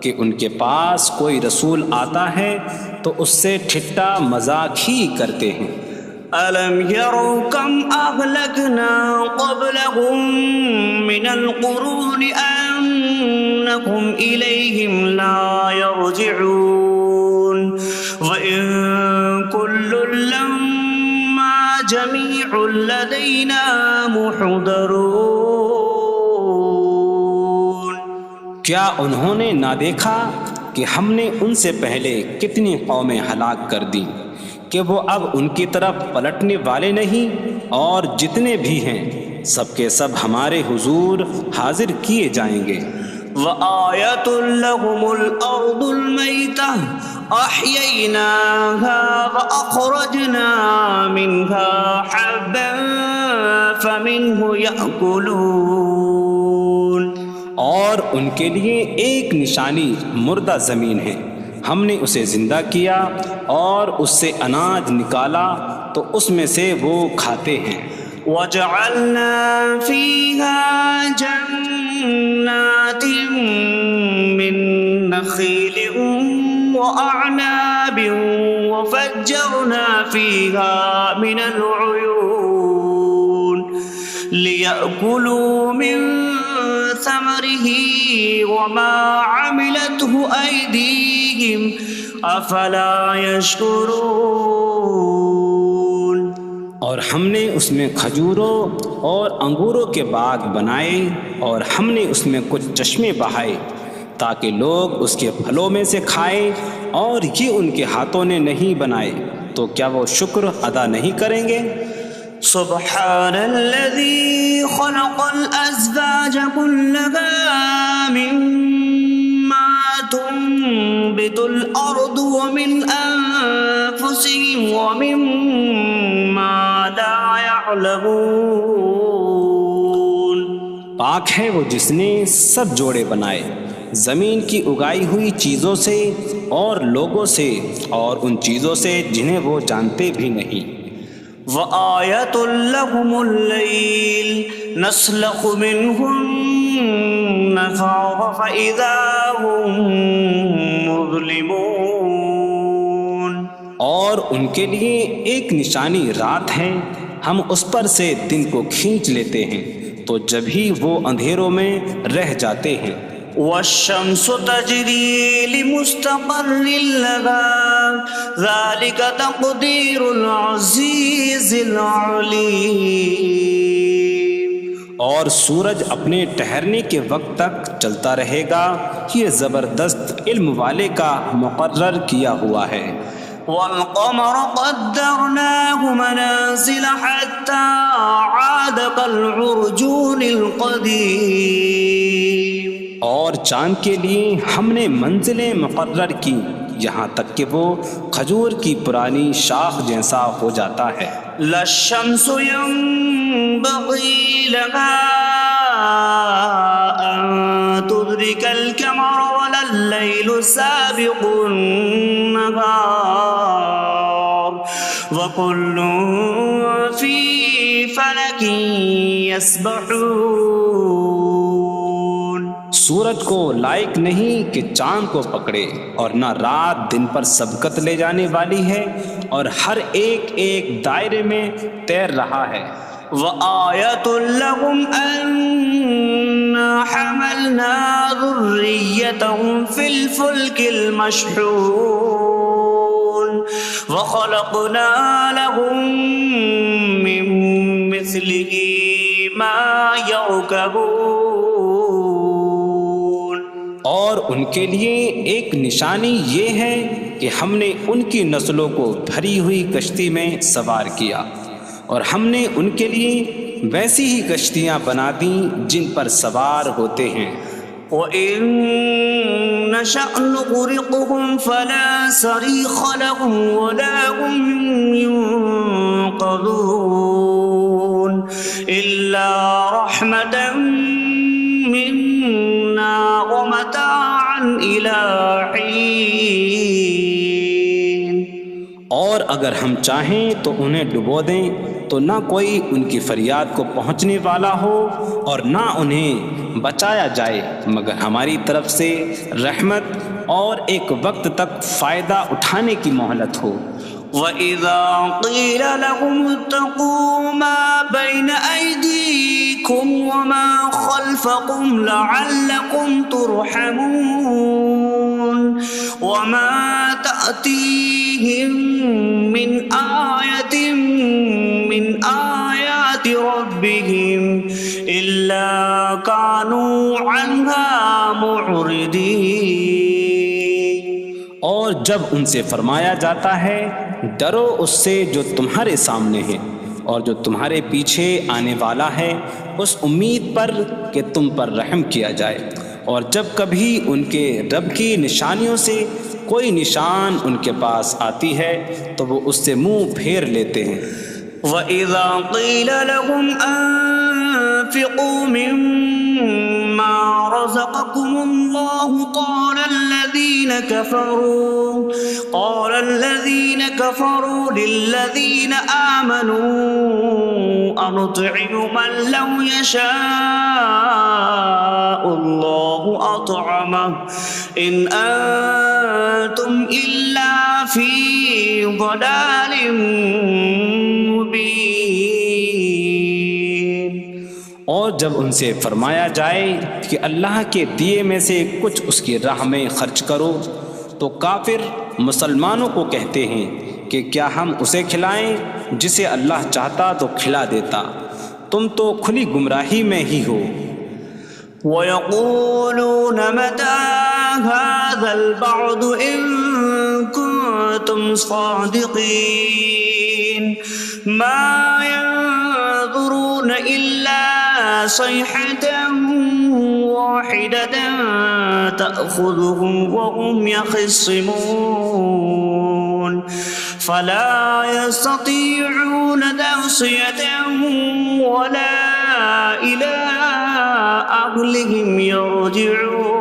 کہ ان کے پاس کوئی رسول آتا ہے تو اس سے ٹھٹا مذاق ہی کرتے ہیں۔ أَلَمْ يَرَوْا كَمْ أَهْلَكْنَا قَبْلَهُمْ مِنَ الْقُرُونِ أَنَّكُمْ إِلَيْهِمْ لَا يَرْجِعُونَ وَإِن كُلٌّ لَّمَّا جَمِيعٌ لَّدَيْنَا مُحْضَرُونَ۔ کیا انہوں نے نہ دیکھا کہ ہم نے ان سے پہلے کتنی قومیں ہلاک کر دیں کہ وہ اب ان کی طرف پلٹنے والے نہیں، اور جتنے بھی ہیں سب کے سب ہمارے حضور حاضر کیے جائیں گے۔ وَآیَةٌ لَّهُمُ الْأَرْضُ الْمَيْتَةُ أَحْيَيْنَاهَا وَأَخْرَجْنَا مِنْهَا حَبًّا فَمِنْهُ يَأْكُلُونَ۔ اور ان کے لیے ایک نشانی مردہ زمین ہے، ہم نے اسے زندہ کیا اور اس سے اناج نکالا تو اس میں سے وہ کھاتے ہیں۔ وَجَعَلْنَا فِيهَا جَنَّاتٍ مِّن نَخِيلٍ وَأَعْنَابٍ وَفَجَّرْنَا فِيهَا مِنَ الْعُيُونِ لِيَأْكُلُوا مِن ثَمَرِهِ وَمَا عَمِلَتْهُ أَيْدِيهِمْ أَفَلَا يَشْكُرُونَ۔ اور ہم نے اس میں کھجوروں اور انگوروں کے باغ بنائے اور ہم نے اس میں کچھ چشمے بہائے تاکہ لوگ اس کے پھلوں میں سے کھائیں، اور یہ ان کے ہاتھوں نے نہیں بنائے، تو کیا وہ شکر ادا نہیں کریں گے؟ سبحان الذي خلق الأزواج كلها مما تنبت الأرض ومن أنفسهم ومما لا يعلمون۔ پاک ہے وہ جس نے سب جوڑے بنائے زمین کی اگائی ہوئی چیزوں سے اور لوگوں سے اور ان چیزوں سے جنہیں وہ جانتے بھی نہیں۔ وَآیَةٌ لَّهُمُ اللَّيْلُ نَسْلَخُ مِنْهُ النَّهَارَ فَإِذَا هُم مُظْلِمُونَ۔ اور ان کے لیے ایک نشانی رات ہے، ہم اس پر سے دن کو کھینچ لیتے ہیں تو جبھی وہ اندھیروں میں رہ جاتے ہیں۔ وَالشَّمْسُ تَجْرِي لِمُسْتَقَرٍّ لَهَا ذَلِكَ تَقْدِيرُ الْعَزِيزِ الْعَلِيمِ۔ اور سورج اپنے ٹھہرنے کے وقت تک چلتا رہے گا، یہ زبردست علم والے کا مقرر کیا ہوا ہے۔ وَالْقَمَرَ قَدَّرْنَاهُ مَنَازِلَ حَتَّى عَادَ كَالْعُرْجُونِ الْقَدِيمِ۔ اور چاند کے لیے ہم نے منزلیں مقرر کی یہاں تک کہ وہ کھجور کی پرانی شاخ جیسا ہو جاتا ہے۔ لا الشمس ينبغي لها أن تدرك القمر ولا الليل سابق النهار وكل في فلك يسبحون۔ سورج کو لائق نہیں کہ چاند کو پکڑے، اور نہ رات دن پر سبقت لے جانے والی ہے، اور ہر ایک ایک دائرے میں تیر رہا ہے۔ وَآیَةٌ لَهُمْ أَنَّا حملنا ذريتهم في الفلك المشحون وخلقنا لهم من مثله ما يركبون۔ اور ان کے لیے ایک نشانی یہ ہے کہ ہم نے ان کی نسلوں کو بھری ہوئی کشتی میں سوار کیا، اور ہم نے ان کے لیے ویسی ہی کشتیاں بنا دیں جن پر سوار ہوتے ہیں۔ وَإِن نَّشَأْ نُغْرِقْهُمْ فَلَا صَرِيخَ لَهُمْ وَلَا هُمْ يُنقَذُونَ إِلَّا رَحْمَةً مِّنَّا وَمَتَاعًا إِلَىٰ حِينٍ۔ اور اگر ہم چاہیں تو انہیں ڈبو دیں تو نہ کوئی ان کی فریاد کو پہنچنے والا ہو اور نہ انہیں بچایا جائے مگر ہماری طرف سے رحمت اور ایک وقت تک فائدہ اٹھانے کی مہلت ہو۔ وَإِذَا قِيلَ لَهُمُ اتَّقُوا مَا بَيْنَ أَيْدِيكُمْ وَمَا خَلْفَكُمْ لَعَلَّكُمْ تُرْحَمُونَ وَمَا تَأْتِيهِم مِّنْ آيَةٍ مِّنْ آيَاتِ رَبِّهِمْ إِلَّا كَانُوا عَنْهَا مُعْرِضِينَ۔ اور جب ان سے فرمایا جاتا ہے ڈرو اس سے جو تمہارے سامنے ہے اور جو تمہارے پیچھے آنے والا ہے، اس امید پر کہ تم پر رحم کیا جائے، اور جب کبھی ان کے رب کی نشانیوں سے کوئی نشان ان کے پاس آتی ہے تو وہ اس سے منہ پھیر لیتے ہیں۔ وَإِذَا قِيلَ لَهُمْ أَنفِقُوا مِمَّا رَزَقَكُمُ اللَّهُ قَالَ الَّذِينَ كَفَرُوا لِلَّذِينَ آمَنُوا أَنُطْعِمُ مَن لَّوْ يَشَاءُ اللَّهُ أَطْعَمَهُ إِنْ أَنتُمْ إِلَّا فِي ضَلَالٍ مبین۔ اور جب ان سے فرمایا جائے کہ اللہ کے دیے میں سے کچھ اس کی راہ میں خرچ کرو تو کافر مسلمانوں کو کہتے ہیں کہ کیا ہم اسے کھلائیں جسے اللہ چاہتا تو کھلا دیتا، تم تو کھلی گمراہی میں ہی ہو۔ وَيَقُولُونَ مَتَىٰ هَٰذَا الْوَعْدُ إِن كُنتُمْ صَادِقِينَ مَا يَنظُرُونَ إِلَّا صَيْحَةً وَاحِدَةً تَأْخُذُهُمْ وَهُمْ يَخِصِّمُونَ فَلَا يَسْتَطِيعُونَ تَوْصِيَةً وَلَا إِلَىٰ أَهْلِهِمْ يَرْجِعُونَ۔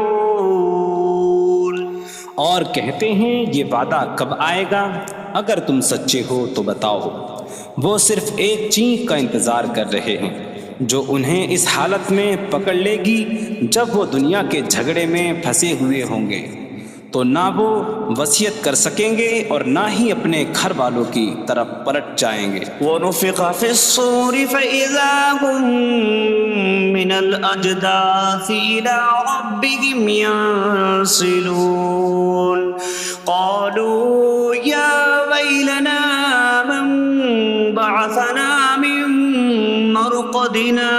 اور کہتے ہیں یہ وعدہ کب آئے گا؟ اگر تم سچے ہو تو بتاؤ۔ وہ صرف ایک چینخ کا انتظار کر رہے ہیں جو انہیں اس حالت میں پکڑ لے گی جب وہ دنیا کے جھگڑے میں پھنسے ہوئے ہوں گے، تو نہ وہ وصیت کر سکیں گے اور نہ ہی اپنے گھر والوں کی طرف پلٹ جائیں گے۔ وَنُفِخَ فِي الصُّورِ فَإِذَا هُم مِّنَ الْأَجْدَاثِ إِلَىٰ رَبِّهِمْ يَنسِلُونَ قَالُوا يَا وَيْلَنَا مَن بَعَثَنَا مِن مَّرْقَدِنَا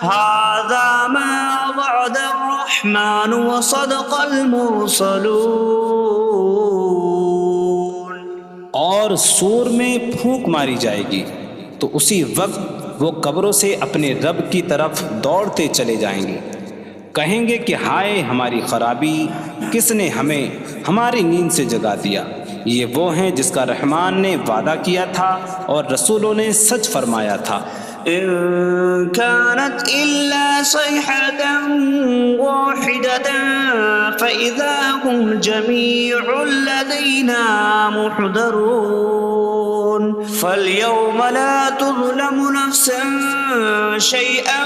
هَٰذَا مَا وَعَدَ الرَّحْمَٰنُ وَصَدَقَ الْمُرْسَلُونَ۔ اور سور میں پھونک ماری جائے گی تو اسی وقت وہ قبروں سے اپنے رب کی طرف دوڑتے چلے جائیں گے، کہیں گے کہ ہائے ہماری خرابی، کس نے ہمیں ہماری نیند سے جگا دیا۔ یہ وہ ہیں جس کا رحمان نے وعدہ کیا تھا اور رسولوں نے سچ فرمایا تھا۔ إن كانت إلا صيحة واحدة فإذا هم جميع لدينا محضرون فاليوم لا تظلم نفس شيئا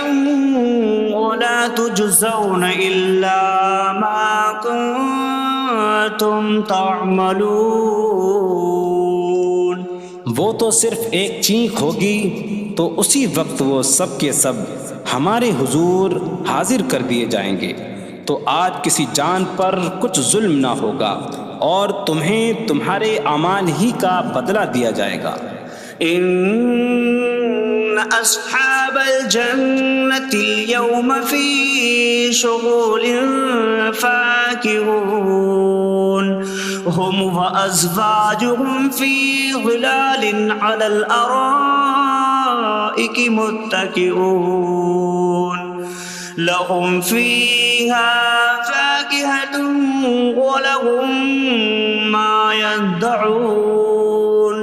ولا تجزون إلا ما كنتم تعملون۔ وہ تو صرف ایک چینخ ہوگی تو اسی وقت وہ سب کے سب ہمارے حضور حاضر کر دیے جائیں گے، تو آج کسی جان پر کچھ ظلم نہ ہوگا اور تمہیں تمہارے اعمال ہی کا بدلہ دیا جائے گا۔ إن أصحاب الجنة اليوم في شغل فاكهون هم وأزواجهم في ظلال على الأرائك متكئون لهم فيها فاكهة ولهم ما يدعون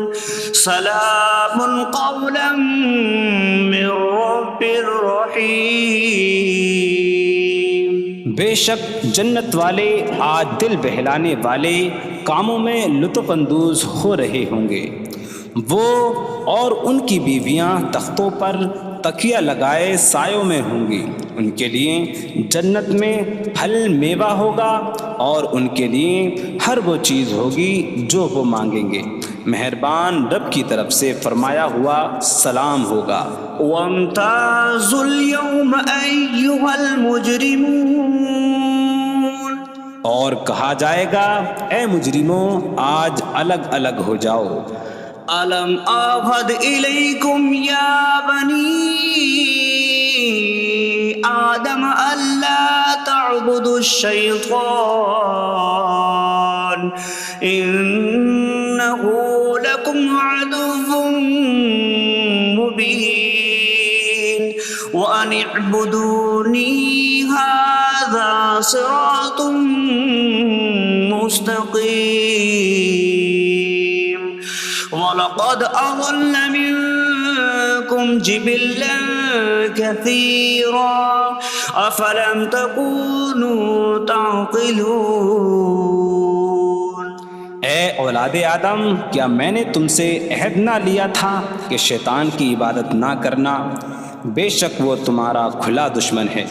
سلام قولا من رب رحیم۔ بے شک جنت والے آج دل بہلانے والے کاموں میں لطف اندوز ہو رہے ہوں گے۔ وہ اور ان کی بیویاں تختوں پر تکیہ لگائے سایوں میں ہوں گی۔ ان کے لیے جنت میں پھل میوہ ہوگا اور ان کے لیے ہر وہ چیز ہوگی جو وہ مانگیں گے۔ مہربان رب کی طرف سے فرمایا ہوا سلام ہوگا۔ وامتازوا اليوم أيها المجرمون، اور کہا جائے گا اے مجرموں آج الگ الگ ہو جاؤ۔ ألم أعهد إليكم يا بني آدم ألا تعبدوا الشيطان إنه لكم عدو مبين وأن اعبدوني هذا صراط مستقيم وَلَقَدْ أَضَلَّ مِنكُمْ جِبِلًّا كَثِيرًا أَفَلَمْ تَكُونُوا تَعْقِلُونَ۔ اے اولاد آدم، کیا میں نے تم سے عہد نہ لیا تھا کہ شیطان کی عبادت نہ کرنا؟ بے شک وہ تمہارا کھلا دشمن ہے،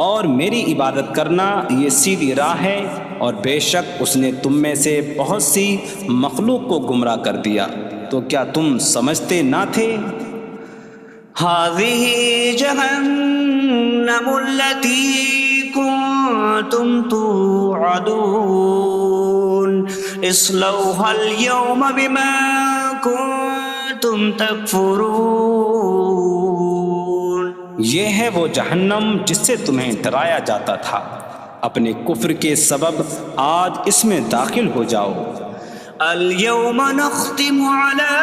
اور میری عبادت کرنا یہ سیدھی راہ ہے، اور بے شک اس نے تم میں سے بہت سی مخلوق کو گمراہ کر دیا، تو کیا تم سمجھتے نہ تھے؟ هذه جهنم التي كنتم توعدون اصلوها اليوم بما كنتم تكفرون۔ یہ ہے وہ جہنم جس سے تمہیں ڈرایا جاتا تھا، اپنے کفر کے سبب آج اس میں داخل ہو جاؤ۔ اليوم نختم على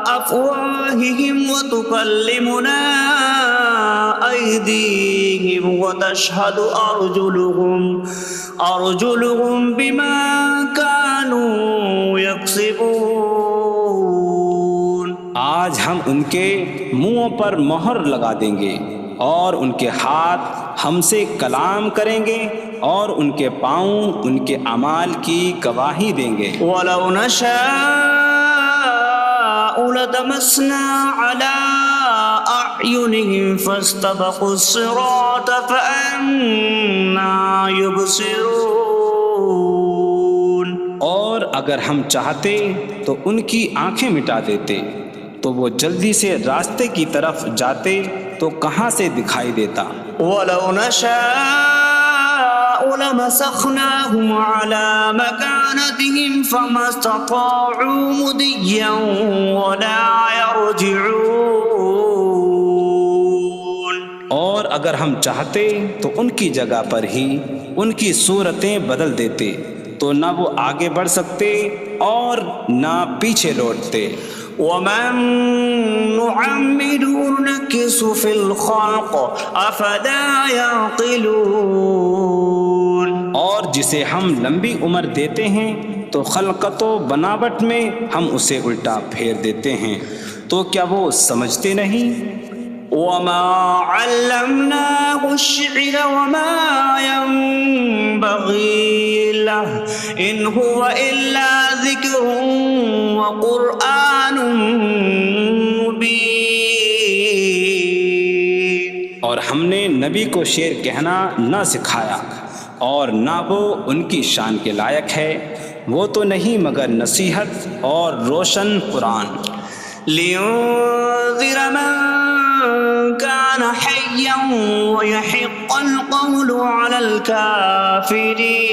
أفواههم وتكلمنا أيديهم وتشهد أرجلهم بما كانوا يكسبون۔ آج ہم ان کے منہوں پر مہر لگا دیں گے، اور ان کے ہاتھ ہم سے کلام کریں گے، اور ان کے پاؤں ان کے اعمال کی گواہی دیں گے۔ وَلَوْ نَشَاءُ لَطَمَسْنَا عَلَىٰ أَعْيُنِهِمْ فَاسْتَبَقُوا الصِّرَاطَ فَأَنَّىٰ يُبْصِرُونَ۔ اور اگر ہم چاہتے تو ان کی آنکھیں مٹا دیتے، تو وہ جلدی سے راستے کی طرف جاتے تو کہاں سے دکھائی دیتا۔ وَلَوْ نَشَاءُ لَمَسَخْنَاهُمْ عَلَىٰ مَكَانَتِهِمْ فَمَا اسْتَطَاعُوا مُضِيًّا وَلَا يَرْجِعُونَ۔ اور اگر ہم چاہتے تو ان کی جگہ پر ہی ان کی صورتیں بدل دیتے، تو نہ وہ آگے بڑھ سکتے اور نہ پیچھے لوٹتے۔ وَمَن نُّعَمِّرْهُ نُنَكِّسْهُ فِي الْخَلْقِ أَفَلَا يَعْقِلُونَ۔ اور جسے ہم لمبی عمر دیتے ہیں تو خلقت و بناوٹ میں ہم اسے الٹا پھیر دیتے ہیں، تو کیا وہ سمجھتے نہیں؟ وَمَا عَلَّمْنَاهُ الشِّعْرَ وَمَا يَنبَغِي لَهُ إِنْ هُوَ إِلَّا ذِكْرٌ وَقُرْآنٌ مُبِينٌ۔ اور ہم نے نبی کو شعر کہنا نہ سکھایا، اور نہ وہ ان کی شان کے لائق ہے، وہ تو نہیں مگر نصیحت اور روشن قرآن۔ لِيُنذِرَ مَن كان حيا ويحق القول على الكافرين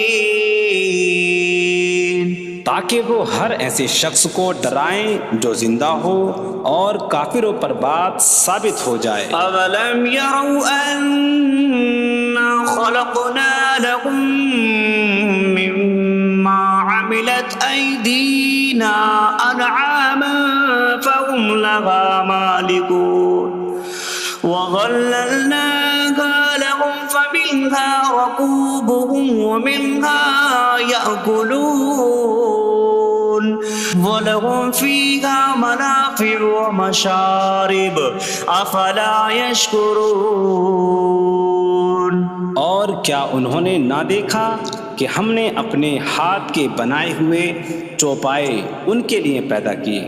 تاکہ وہ ہر ایسے شخص کو ڈرائیں جو زندہ ہو اور کافروں پر بات ثابت ہو جائے۔ أولم يروا أنا خلقنا لهم مما عملت أيدينا أنعاما فهم لها مالكون وظللناها لهم فمنها ركوبهم ومنها يأكلون وَلَهُمْ فِيهَا مَنَافِعُ وَمَشَارِبُ أَفَلَا يَشْكُرُونَ۔ اور کیا انہوں نے نہ دیکھا کہ ہم نے اپنے ہاتھ کے بنائے ہوئے چوپائے ان کے لیے پیدا کیے،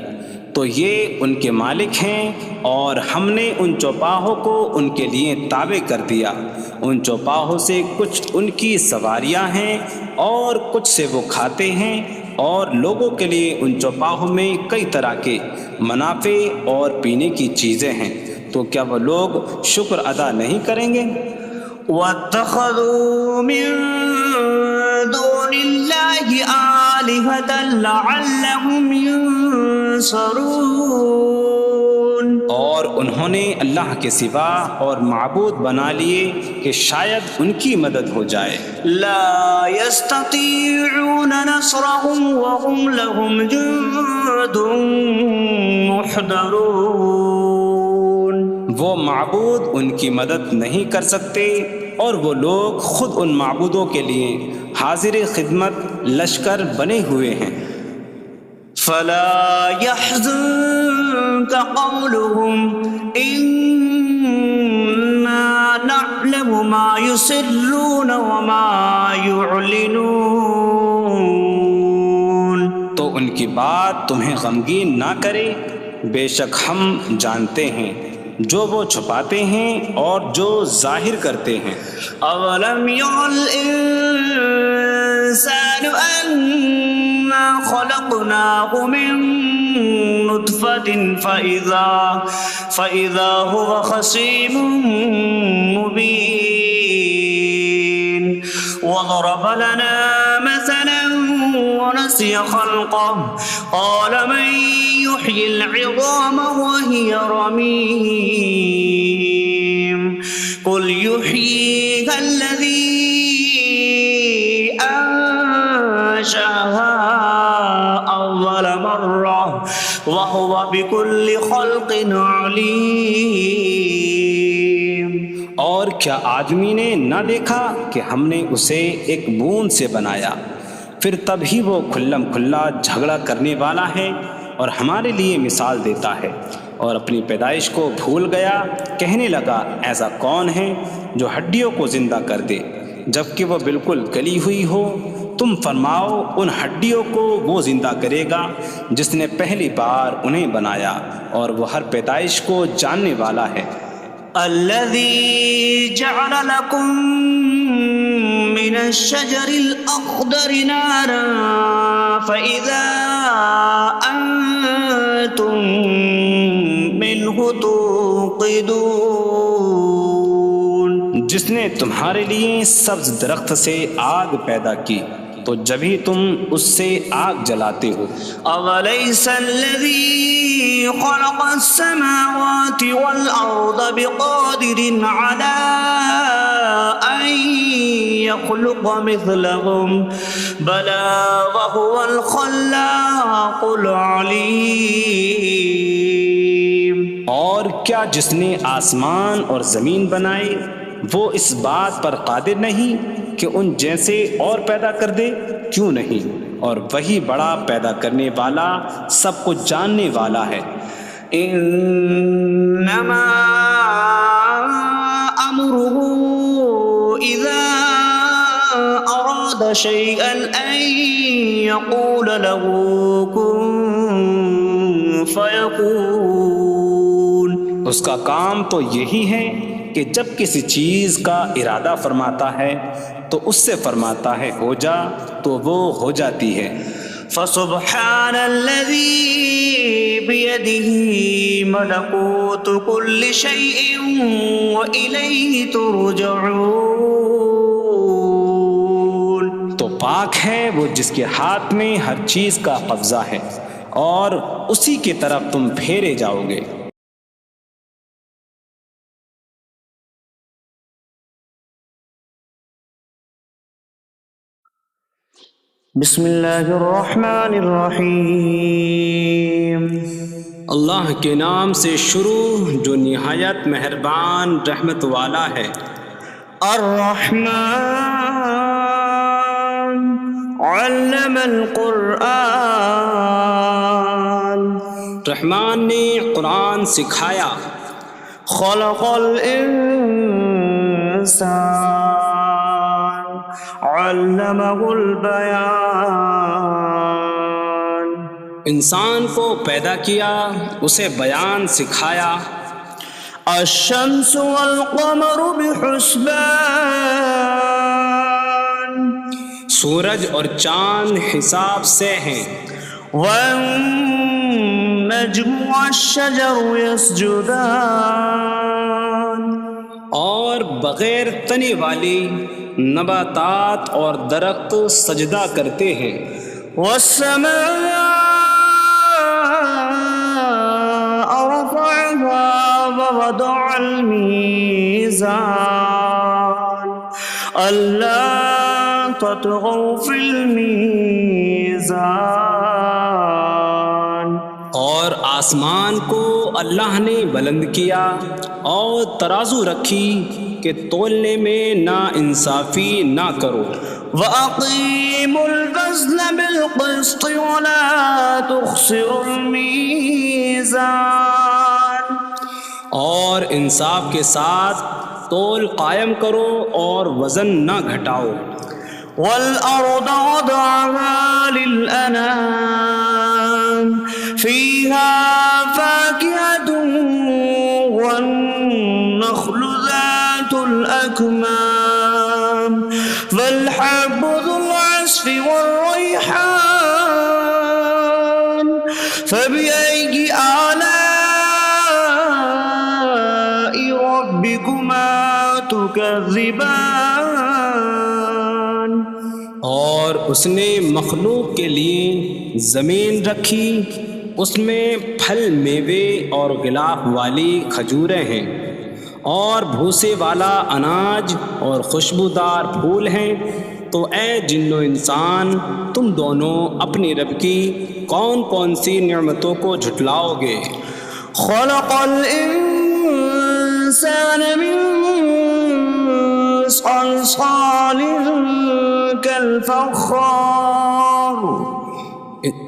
تو یہ ان کے مالک ہیں، اور ہم نے ان چوپاہوں کو ان کے لیے تابع کر دیا۔ ان چوپاہوں سے کچھ ان کی سواریاں ہیں اور کچھ سے وہ کھاتے ہیں، اور لوگوں کے لیے ان چوپاہوں میں کئی طرح کے منافع اور پینے کی چیزیں ہیں، تو کیا وہ لوگ شکر ادا نہیں کریں گے؟ وَاتَّخَذُوا مِن دُونِ اللَّهِ آلِهَةً لَعَلَّهُمْ يُنصَرُونَ۔ اور انہوں نے اللہ کے سوا اور معبود بنا لیے کہ شاید ان کی مدد ہو جائے۔ لا يستطيعون نصرهم وهم لهم جند محضرون۔ وہ معبود ان کی مدد نہیں کر سکتے، اور وہ لوگ خود ان معبودوں کے لیے حاضر خدمت لشکر بنے ہوئے ہیں۔ فلا يحزنك قولهم إنا نعلم ما يسرون وما يعلنون۔ تو ان کی بات تمہیں غمگین نہ کرے، بے شک ہم جانتے ہیں جو وہ چھپاتے ہیں اور جو ظاہر کرتے ہیں۔ اولم ير الانسان انا خلقناه من نطفة فإذا هو خصيم مبين وضرب لنا مثلا ونسي خلقه قال من يحيي العظام وهي رميم قل يحييها الذي أنشأها أول مرة وهو بكل خلق عليم۔ اور کیا آدمی نے نہ دیکھا کہ ہم نے اسے ایک بوند سے بنایا، پھر تب ہی وہ کھلم کھلا جھگڑا کرنے والا ہے اور ہمارے لیے مثال دیتا ہے، اور اپنی پیدائش کو بھول گیا، کہنے لگا ایسا کون ہے جو ہڈیوں کو زندہ کر دے جبکہ وہ بالکل گلی ہوئی ہو؟ تم فرماؤ ان ہڈیوں کو وہ زندہ کرے گا جس نے پہلی بار انہیں بنایا، اور وہ ہر پیدائش کو جاننے والا ہے۔ الذي جعل لكم من الشجر الأخضر نارا فإذا أنتم منه توقدون۔ جس نے تمہارے لیے سبز درخت سے آگ پیدا کی تو جبھی تم اس سے آگ جلاتے ہو۔ أَوَلَيْسَ الَّذِي خَلَقَ السَّمَاوَاتِ وَالْأَرْضَ بِقَادِرٍ عَلَىٰ أَن يَخْلُقَ مِثْلَهُمْ بَلَىٰ وَهُوَ الْخَلَّاقُ الْعَلِيمُ۔ اور کیا جس نے آسمان اور زمین بنائے وہ اس بات پر قادر نہیں کہ ان جیسے اور پیدا کر دے؟ کیوں نہیں، اور وہی بڑا پیدا کرنے والا سب کچھ جاننے والا ہے۔ انما امره اذا اراد شيئا ان يقول له كن فيكون۔ اس کا کام تو یہی ہے کہ جب کسی چیز کا ارادہ فرماتا ہے تو اس سے فرماتا ہے ہو جا، تو وہ ہو جاتی ہے۔ فسبحان الذي بيده ملكوت كل شيء وإليه ترجعون. تو پاک ہے وہ جس کے ہاتھ میں ہر چیز کا قبضہ ہے اور اسی کی طرف تم پھیرے جاؤ گے. بسم اللہ الرحمن الرحیم. اللہ کے نام سے شروع جو نہایت مہربان رحمت والا ہے. الرحمن علم القرآن. رحمان نے قرآن سکھایا. خلق الانسان علمہ البیان. انسان کو پیدا کیا اسے بیان سکھایا. الشمس والقمر بحسبان. سورج اور چاند حساب سے ہیں. والنجم والشجر يسجدان. اور بغیر تنے والی نباتات اور درخت سجدہ کرتے ہیں. والسماء رفعها ووضع الميزان ألا تطغوا في الميزان. اور آسمان کو اللہ نے بلند کیا اور ترازو رکھی کہ تولنے میں نا انصافی نہ کرو. وَأَقِيمُوا الْوَزْنَ بِالْقِسْطِ وَلَا تُخْسِرُوا الْمِيزَانَ. اور انصاف کے ساتھ تول قائم کرو اور وزن نہ گھٹاؤ. وَالْأَرْضَ وَضَعَهَا لِلْأَنَامِ فِيهَا فَاكِهَةٌ وَالنَّخْلُ ذَاتُ الْأَكْمَامِ وَالْحَبُّ ذُو الْعَصْفِ وَالرَّيْحَانُ فَبِأَيِّ آلَاءِ رَبِّكُمَا تُكَذِّبَانِ. اور اس نے مخلوق کے لیے زمین رکھی، اس میں پھل میوے اور غلاف والی کھجوریں ہیں اور بھوسے والا اناج اور خوشبودار پھول ہیں. تو اے جن و انسان تم دونوں اپنی رب کی کون کون سی نعمتوں کو جھٹلاؤ گے. خلق الانسان من صلصال کالفخار.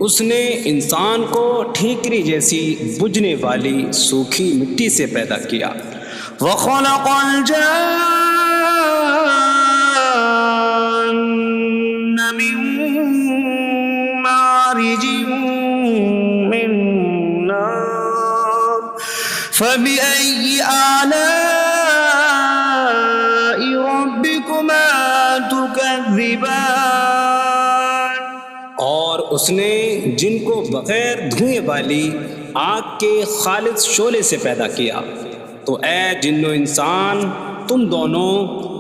اس نے انسان کو ٹھیکری جیسی بجھنے والی سوکھی مٹی سے پیدا کیا. وخلق الجان من مارج من نار فبأي آلاء ربكما تكذبان. اور اس نے جن کو بغیر دھوئیں والی آگ کے خالص شعلے سے پیدا کیا. تو اے جن و انسان تم دونوں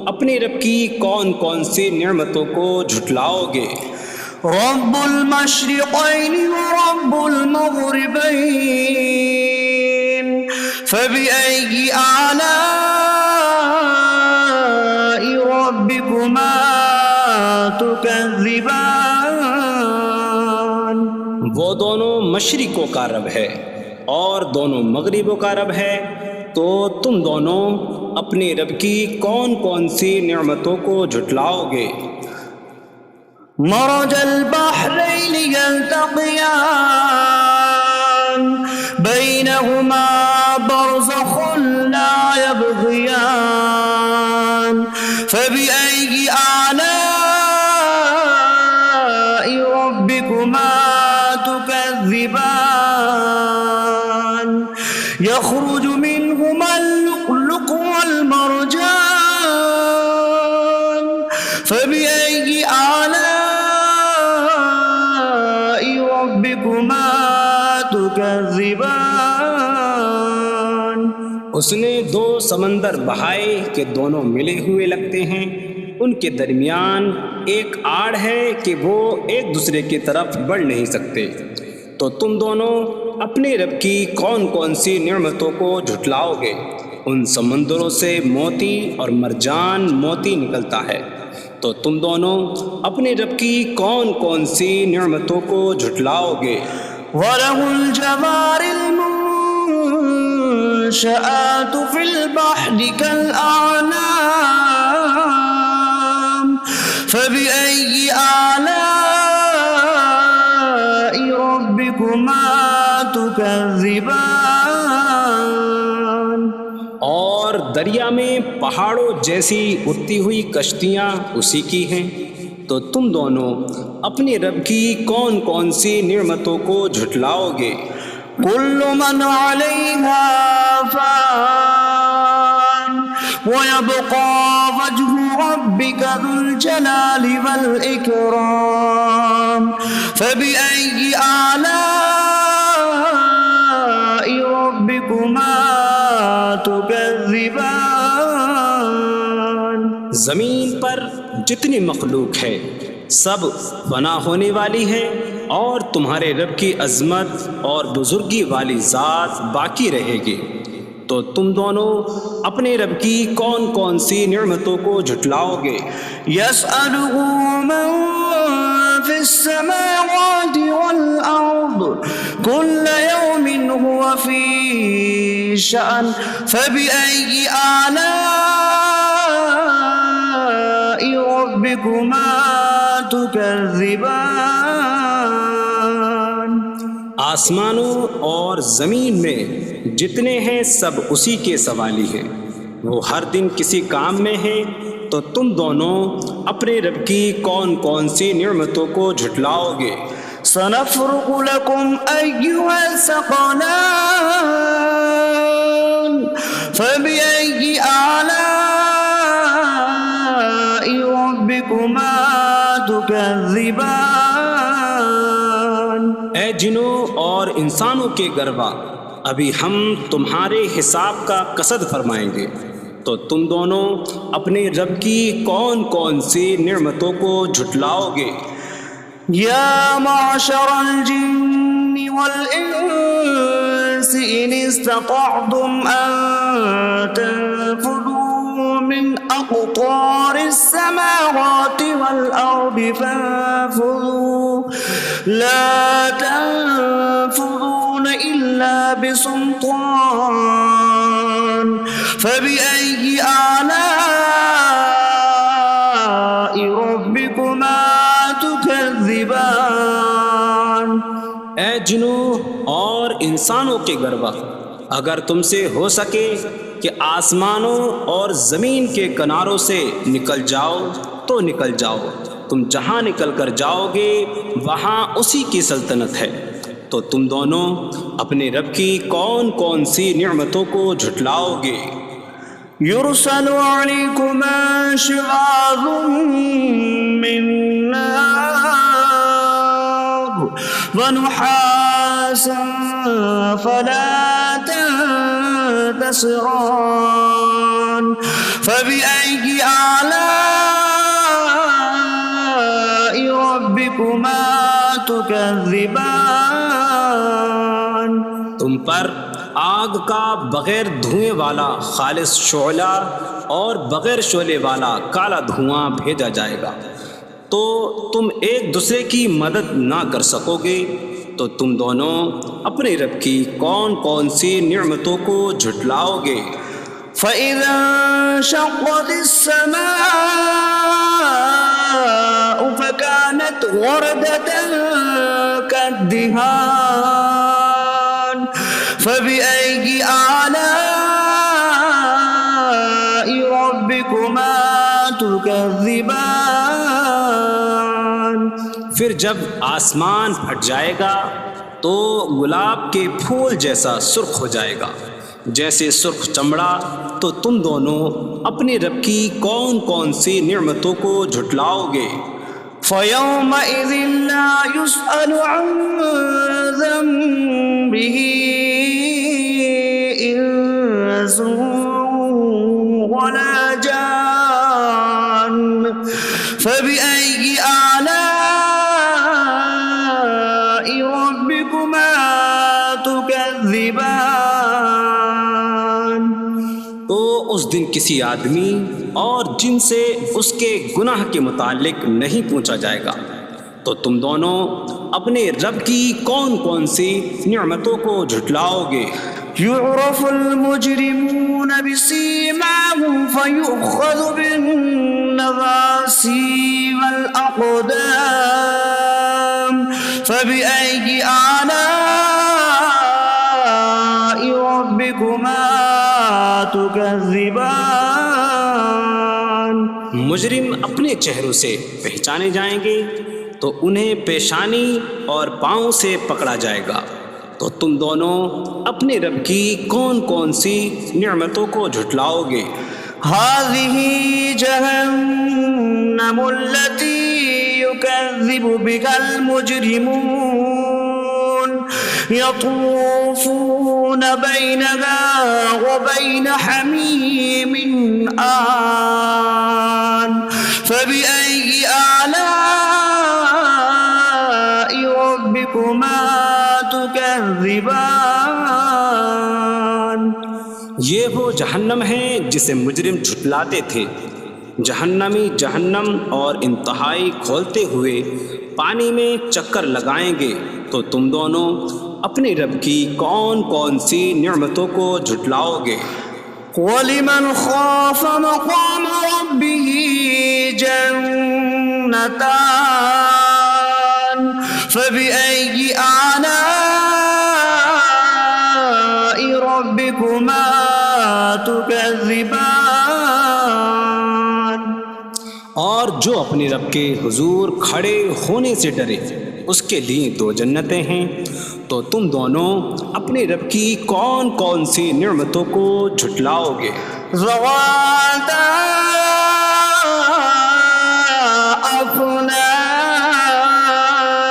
اپنی رب کی کون کون سی نعمتوں کو جھٹلاؤ گے. رب المشرقین ورب المغربین فبأي آلاء ربكما تكذبان. وہ دونوں مشرقوں کا رب ہے اور دونوں مغربوں کا رب ہے. تو تم دونوں اپنی رب کی کون کون سی نعمتوں کو جھٹلاؤ گے. مرج البحرین یلتقیان بینہما برزخ لا یبغیان فبأي آلاء ربكما تكذبان. يخرج منهما اللؤلؤ والمرجان فبأي آلاء اس نے دو سمندر بہائے کہ دونوں ملے ہوئے لگتے ہیں، ان کے درمیان ایک آڑ ہے کہ وہ ایک دوسرے کی طرف بڑھ نہیں سکتے، تو تم دونوں اپنے رب کی کون کون سی نعمتوں کو جھٹلاؤ گے؟ ان سمندروں سے موتی اور مرجان موتی نکلتا ہے، تو تم دونوں اپنے رب کی کون کون سی نعمتوں کو جھٹلاؤ گے؟ وَلَهُ الْجَوَارِ الْمُنشَآتُ فِي الْبَحْرِ كَالْأَعْلَامِ فَبِأَيِّ آلَاءِ رَبِّكُمَا تُكَذِّبَانِ؟ اور دریا میں پہاڑوں جیسی اڑتی ہوئی کشتیاں اسی کی ہیں، تو تم دونوں اپنے رب کی کون کون سی نعمتوں کو جھٹلاؤ گے؟ كُلُّ مَنْ عَلَيْهَا فَانٍ وَيَبْقَى وَجْهُ رَبِّكَ ذُو الْجَلَالِ وَالْإِكْرَامِ فَبِأَيِّ آلَاءِ رَبِّكُمَا تُكَذِّبَانِ؟ زمین پر جتنی مخلوق ہے سب فنا ہونے والی ہے، اور تمہارے رب کی عظمت اور بزرگی والی ذات باقی رہے گی، تو تم دونوں اپنے رب کی کون کون سی نعمتوں کو جھٹلاؤ گے؟ يَسْأَلُهُ مَن فِي السَّمَاوَاتِ وَالْأَرْضِ كُلَّ يَوْمٍ هُوَ فِي شَأْنٍ فَبِأَيِّ آلَاءِ رَبِّكُمَا تُكَذِّبَانِ؟ آسمانوں اور زمین میں جتنے ہیں سب اسی کے سوالی ہیں، وہ ہر دن کسی کام میں ہیں، تو تم دونوں اپنے رب کی کون کون سی نعمتوں کو جھٹلاؤ گے؟ سَنَفْرُغُ لَكُمْ أَيُّهَ الثَّقَلَانِ فَبِأَيِّ آلَاءِ رَبِّكُمَا تُكَذِّبَانِ؟ اے جنوں اور انسانوں کے گروہ، ابھی ہم تمہارے حساب کا قصد فرمائیں گے، تو تم دونوں اپنے رب کی کون کون سی نعمتوں کو جھٹلاؤ گے؟ یا معشر الجن والانس ان استطعتم ان تنفذوا من اقطار السماوات والارض فانفذوا لا تنفذون الا بسلطان فبأي آلاء ربكما تكذبان؟ اے جنوں اور انسانوں کے گروہ، اگر تم سے ہو سکے کہ آسمانوں اور زمین کے کناروں سے نکل جاؤ تو نکل جاؤ، تم جہاں نکل کر جاؤ گے وہاں اسی کی سلطنت ہے، تو تم دونوں اپنے رب کی کون کون سی نعمتوں کو جھٹلاؤ گے؟ يرسل عليكما شواظ من نار ونحاسا فلا تنتصران فبأي آلاء ربكما تكذبان؟ تم پر آگ کا بغیر دھوئیں والا خالص شعلہ اور بغیر شعلے والا کالا دھواں بھیجا جائے گا، تو تم ایک دوسرے کی مدد نہ کر سکو گے، تو تم دونوں اپنے رب کی کون کون سی نعمتوں کو جھٹلاؤ گے؟ فَإِذَا انشَقَّتِ السَّمَاءُ فَكَانَتْ وَرْدَةً كَالدِّهَانِ فَبِأَيِّ آلَاءِ رَبِّكُمَا تُكَذِّبَانِ؟ پھر جب آسمان پھٹ جائے گا تو گلاب کے پھول جیسا سرخ ہو جائے گا، جیسے سرخ چمڑا، تو تم دونوں اپنے رب کی کون کون سی نعمتوں کو جھٹلاؤ گے؟ فَيَوْمَئِذٍ لَا يُسْأَلُ عَنْ ذَنبِهِ إِنسٌ ولا جان فبأي آلاء ربكما تكذبان. تو اس دن کسی آدمی اور جن سے اس کے گناہ کے متعلق نہیں پوچھا جائے گا. تو تم دونوں اپنے رب کی کون کون سی نعمتوں کو جھٹلاؤ گے؟ يعرف المجرمون بسيماهم فيؤخذ بالنواصي والأقدام فبأي آلاء ربكما تكذبان. مجرم اپنے چہروں سے پہچانے جائیں گے تو انہیں پیشانی اور پاؤں سے پکڑا جائے گا. تو تم دونوں اپنے رب کی کون کون سی نعمتوں کو جھٹلاؤ گے؟ هذه جهنم التي يكذب بها المجرمون يطوفون بينها وبين حميم آن فبأي آلاء ربكما تكذبان. یہ وہ جہنم ہے جسے مجرم جھٹلاتے تھے. جہنمی جہنم اور انتہائی کھولتے ہوئے پانی میں چکر لگائیں گے. تو تم دونوں اپنے رب کی کون کون سی نعمتوں کو جھٹلاؤ گے؟ وَلِمَنْ خَافَ مَقَامَ رَبِّهِ جَنَّتَانِ فَبِأَيِّ آلَاءِ رَبِّكُمَا تُكَذِّبَانِ. اور جو اپنے رب کے حضور کھڑے ہونے سے ڈرے اس کے لیے دو جنتیں ہیں. تو تم دونوں اپنے رب کی کون کون سی نعمتوں کو جھٹلاؤ گے؟ ذواتا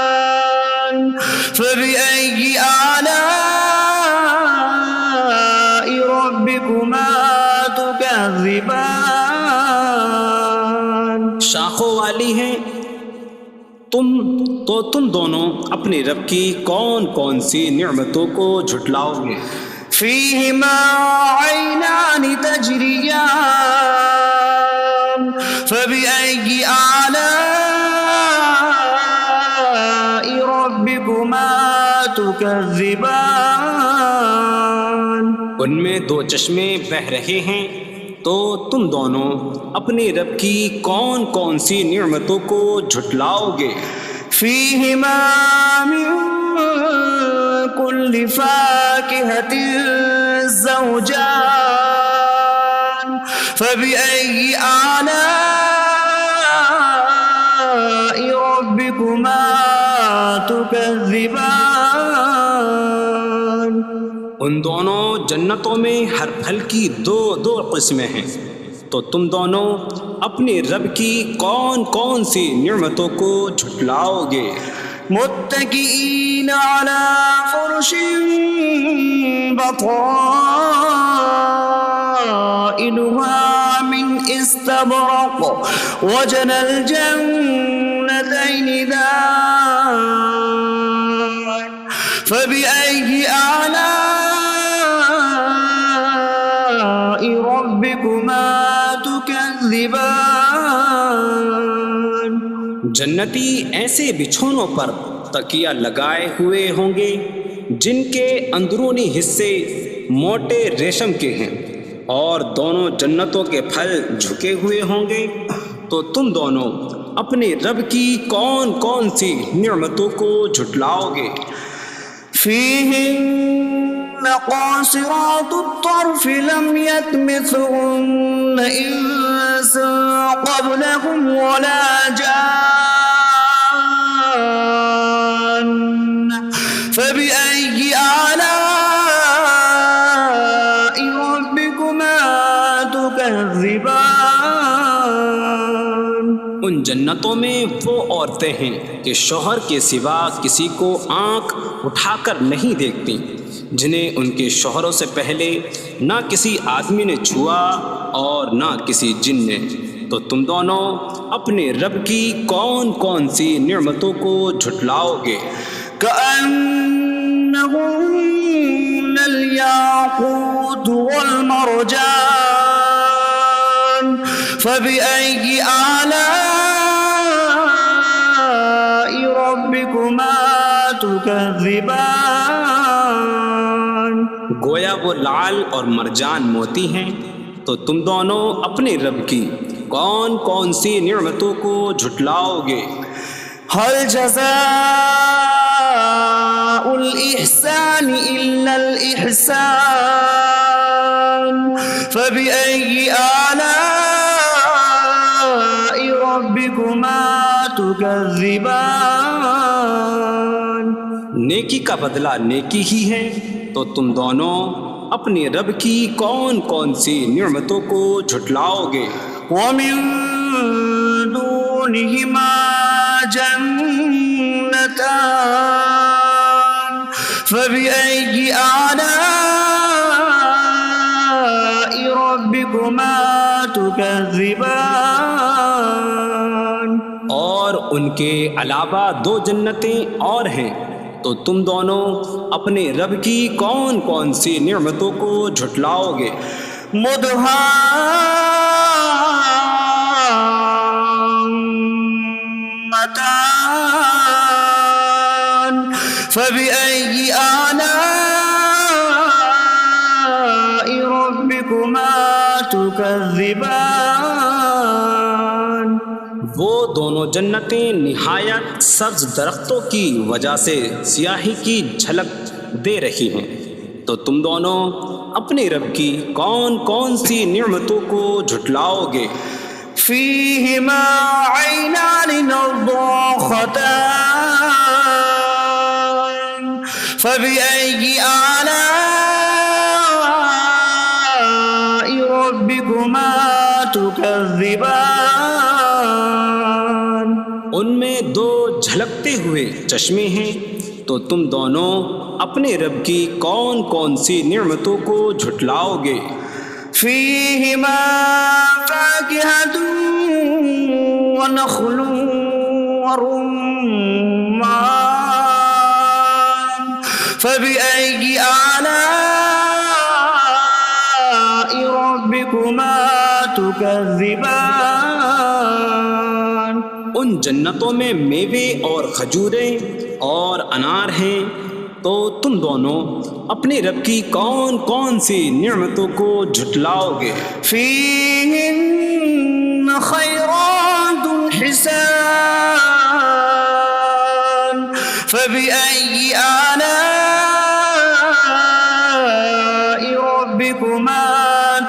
افنان فبأي آلاء ربكما تكذبان. شاخوں والی ہیں. تم دونوں اپنے رب کی کون کون سی نعمتوں کو جھٹلاؤ گے؟ فيهما عينان تجريان فبأي آلاء ربكما تكذبان. ان میں دو چشمے بہہ رہے ہیں. تو تم دونوں اپنے رب کی کون کون سی نعمتوں کو جھٹلاؤ گے؟ فيهما من كل فاكهة زوجان فبأي آلاء ربكما تكذبان. ان دونوں جنتوں میں ہر پھل کی دو قسمیں ہیں. تو تم دونوں اپنے رب کی کون کون سی نعمتوں کو جھٹلاؤ گے؟ متكئين على فرش بطائنها من استبرق وجنى الجنتين دان فبأي آلاء ربكما تكذبان. جنتی ایسے بچھونوں پر تکیہ لگائے ہوئے ہوں گے جن کے اندرونی حصے موٹے ریشم کے ہیں اور دونوں جنتوں کے پھل جھکے ہوئے ہوں گے. تو تم دونوں اپنے رب کی کون کون سی نعمتوں کو جھٹلاؤ گے؟ فيهن قاصرات الطرف لم يطمثهن إنس قبلهم ولا جان فبأي آلاء ربكما تكذبان. ان جنتوں میں وہ عورتیں ہیں کہ شوہر کے سوا کسی کو آنکھ اٹھا کر نہیں دیکھتی، جنہیں ان کے شوہروں سے پہلے نہ کسی آدمی نے چھوا اور نہ کسی جن نے، تو تم دونوں اپنے رب کی کون کون سی نعمتوں کو جھٹلاؤ گے؟ كأنهن الياقوت والمرجان فبأي آلاء ربكما تكذبان؟ گویا وہ لعل اور مرجان موتی ہیں، تو تم دونوں اپنے رب کی کون کون سی نعمتوں کو جھٹلاؤ گے؟ هل جزاء الإحسان إلا الإحسان فبأي آلاء ربكما تكذبان؟ نیکی کا بدلہ نیکی ہی ہے، تو تم دونوں اپنے رب کی کون کون سی نعمتوں کو جھٹلاؤ گے؟ ومن دونهما جنتان فبأي آلاء ربكما تكذبان؟ اور ان کے علاوہ دو جنتیں اور ہیں، تو تم دونوں اپنے رب کی کون کون سی نعمتوں کو جھٹلاؤ گے؟ مدهامتان فبأي آلاء ربكما تكذبان؟ وہ دونوں جنتیں نہایت سبز درختوں کی وجہ سے سیاہی کی جھلک دے رہی ہیں، تو تم دونوں اپنے رب کی کون کون سی نعمتوں کو جھٹلاؤ گے؟ فيهما عينان نضاختان فبأي آلاء ربكما تكذبان؟ ان میں دو جھلکتے ہوئے چشمے ہیں، تو تم دونوں اپنے رب کی کون کون سی نعمتوں کو جھٹلاؤ گے؟ فيهما فاكهة ونخل ورمان فبأي آلاء ربكما تكذبان؟ ان جنتوں میں میوے اور کھجوریں اور انار ہیں، تو تم دونوں اپنے رب کی کون کون سی نعمتوں کو جھٹلاؤ گے؟ فيهن خيرات حسان فبأي آلاء ربكما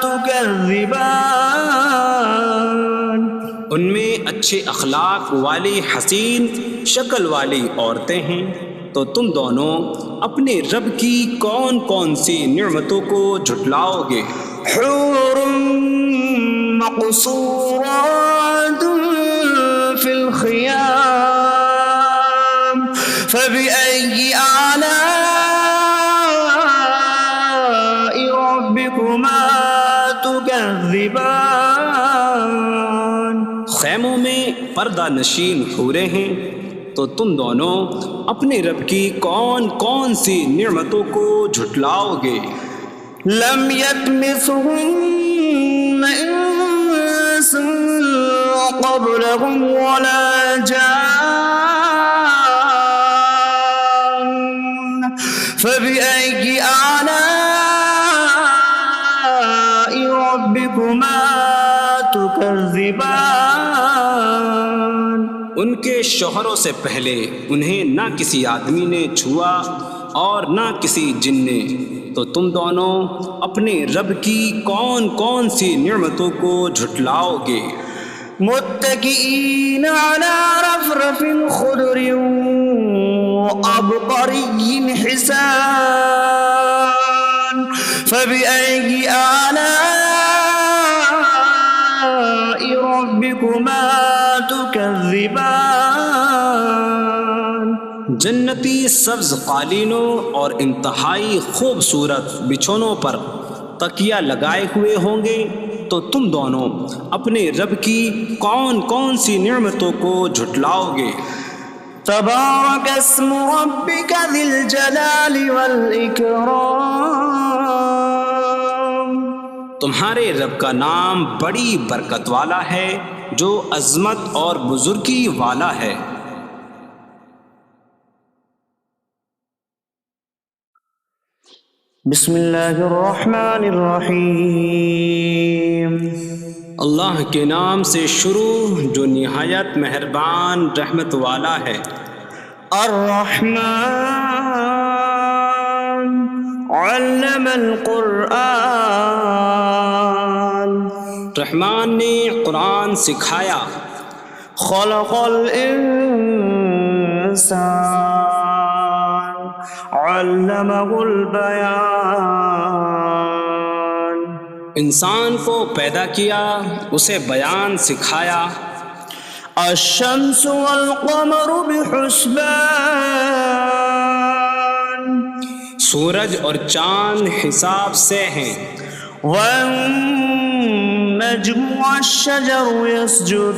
تكذبان؟ ان میں اچھے اخلاق والی حسین شکل والی عورتیں ہیں، تو تم دونوں اپنے رب کی کون کون سی نعمتوں کو جھٹلاؤ گے؟ حور مقصورات في الخيام فبأي آلاء ربكما تكذبان؟ خیموں میں پردہ نشین حوریں ہیں، تو تم دونوں اپنے رب کی کون کون سی نعمتوں کو جھٹلاؤ گے؟ لم يطمثهن انس قبلهم ولا جان فبأي آلاء ربكما تكذبان؟ ان کے شوہروں سے پہلے انہیں نہ کسی آدمی نے چھوا اور نہ کسی جن نے، تو تم دونوں اپنے رب کی کون کون سی نعمتوں کو جھٹلاؤ گے؟ متكئين على رفرف خضر وعبقري حسان فبأي آلاء ربكما تكذبان؟ جنتی سبز قالینوں اور انتہائی خوبصورت بچھونوں پر تکیہ لگائے ہوئے ہوں گے، تو تم دونوں اپنے رب کی کون کون سی نعمتوں کو جھٹلاؤ گے؟ تبارک اسم ربک ذی الجلال والاکرام، تمہارے رب کا نام بڑی برکت والا ہے جو عظمت اور بزرگی والا ہے۔ بسم اللہ الرحمن الرحیم، اللہ کے نام سے شروع جو نہایت مہربان رحمت والا ہے۔ الرحمن علم القرآن، رحمان نے قرآن سکھایا۔ خلق الانسان علمہ البیان، انسان کو پیدا کیا، اسے بیان سکھایا۔ الشمس والقمر بحسبان، سورج اور چاند حساب سے ہیں۔ والنجم والشجر يسجدان،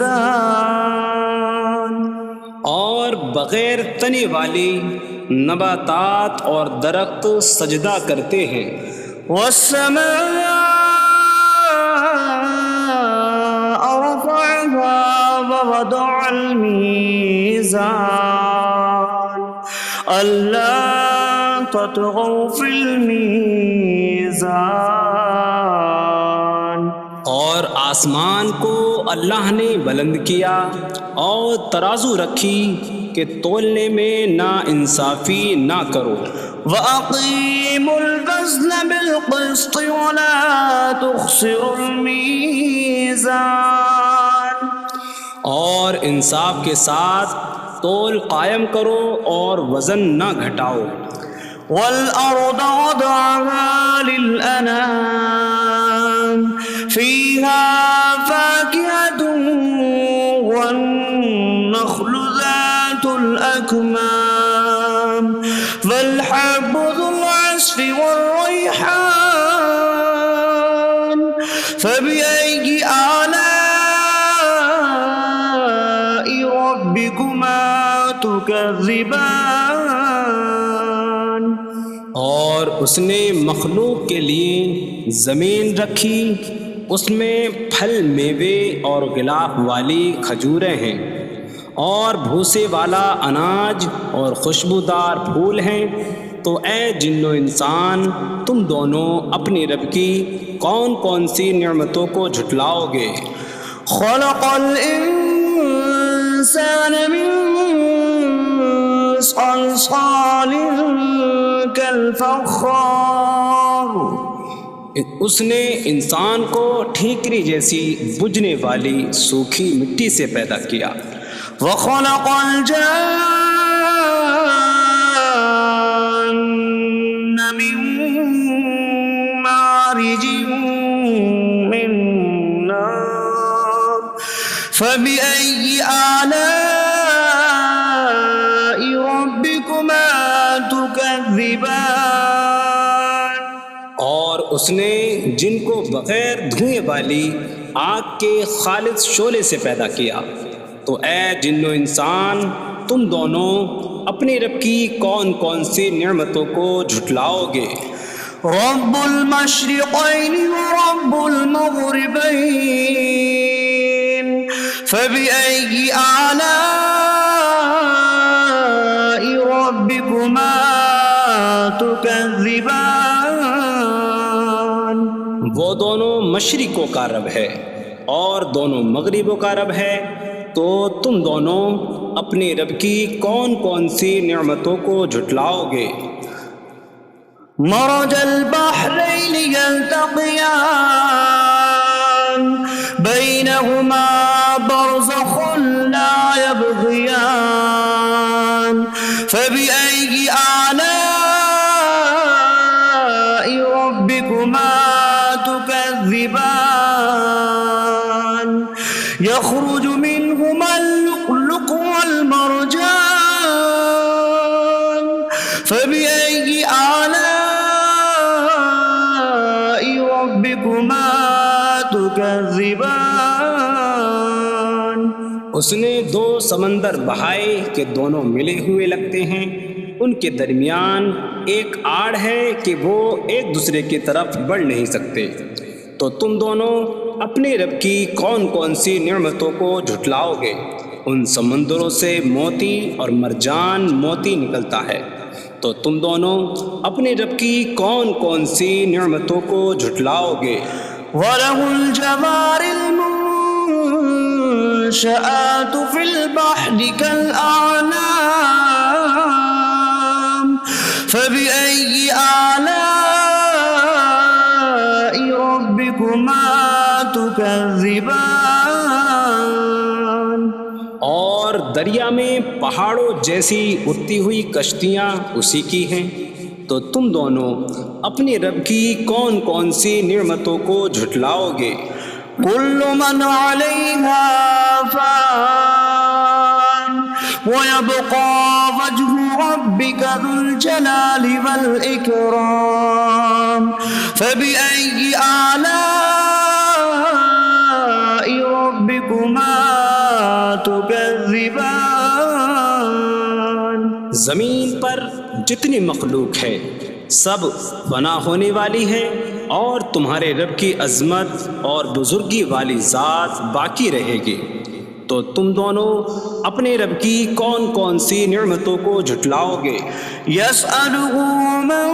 اور بغیر تنے والی نباتات اور درخت سجدہ کرتے ہیں۔ والسماء رفعها ووضع الميزان ألا تطغوا في الميزان، اور آسمان کو اللہ نے بلند کیا اور ترازو رکھی کہ تولنے میں نا انصافی نہ کرو۔ وَأَقِيمُوا الْوَزْنَ بِالْقِسْطِ وَلَا تُخْسِرُوا الْمِيزَانَ، اور انصاف کے ساتھ تول قائم کرو اور وزن نہ گھٹاؤ۔ وَالْأَرْضَ وَضَعَهَا لِلْأَنَامِ فِيهَا فَاكِهَةٌ وَالنَّخْلُ ذَاتُ الْأَكْمَامِ وَالْحَبُّ ذُو الْعَصْفِ وَالرَّيْحَانُ فَبِأَيِّ آلَاءِ رَبِّكُمَا تُكَذِّبَانِ، اور اس نے مخلوق کے لیے زمین رکھی، اس میں پھل میوے اور غلاف والی کھجوریں ہیں، اور بھوسے والا اناج اور خوشبودار پھول ہیں۔ تو اے جن و انسان، تم دونوں اپنی رب کی کون کون سی نعمتوں کو جھٹلاؤ گے؟ خلق الانسان من صلصال کالفخار، اس نے انسان کو ٹھیکری جیسی بجھنے والی سوکھی مٹی سے پیدا کیا۔ وخلق الجان من مارج من نار فبأي آلاء ربكما تكذبان، اور اس نے جن کو بغیر دھوئیں والی آگ کے خالص شعلے سے پیدا کیا۔ تو اے جن و انسان، تم دونوں اپنے رب کی کون کون سی نعمتوں کو جھٹلاؤ گے؟ رب المشرقین ورب المغربین فبأي آلاء ربكما تكذبان، وہ دونوں مشرقوں کا رب ہے اور دونوں مغربوں کا رب ہے، تو تم دونوں اپنے رب کی کون کون سی نعمتوں کو جھٹلاؤ گے؟ مرج البحرین یلتقیان بینہما برزخ لا یبغیان فبأي آلاء ربكما تكذبان، يخرج منهما اللؤلؤ والمرجان اس نے 2 سمندر بہائے کہ دونوں ملے ہوئے لگتے ہیں، ان کے درمیان ایک آڑ ہے کہ وہ ایک دوسرے کی طرف بڑھ نہیں سکتے، تو تم دونوں اپنے رب کی کون کون سی نعمتوں کو جھٹلاؤ گے؟ ان سمندروں سے موتی اور مرجان موتی نکلتا ہے، تو تم دونوں اپنے رب کی کون کون سی نعمتوں کو جھٹلاؤ گے؟ وَلَهُ الْجَوَارِ الْمُنشَآتُ فِي الْبَحْرِ كَالْأَعْلَامِ فَبِأَيِّ آلَاءِ رَبِّكُمَا تُكَذِّبَانِ۔ اور دریا میں پہاڑوں جیسی اڑتی ہوئی کشتیاں اسی کی ہیں، تو تم دونوں اپنے رب کی کون کون سی نعمتوں کو جھٹلاؤ گے؟ كل من عليها فان ويبقى وجه ربك ذو الجلال والإكرام فبأي آلاء ربكما تكذبان۔ زمین پر جتنی مخلوق ہے سب فنا ہونے والی ہے، اور تمہارے رب کی عظمت اور بزرگی والی ذات باقی رہے گی، تو تم دونوں اپنے رب کی کون کون سی نعمتوں کو جھٹلاؤ گے؟ يسأله من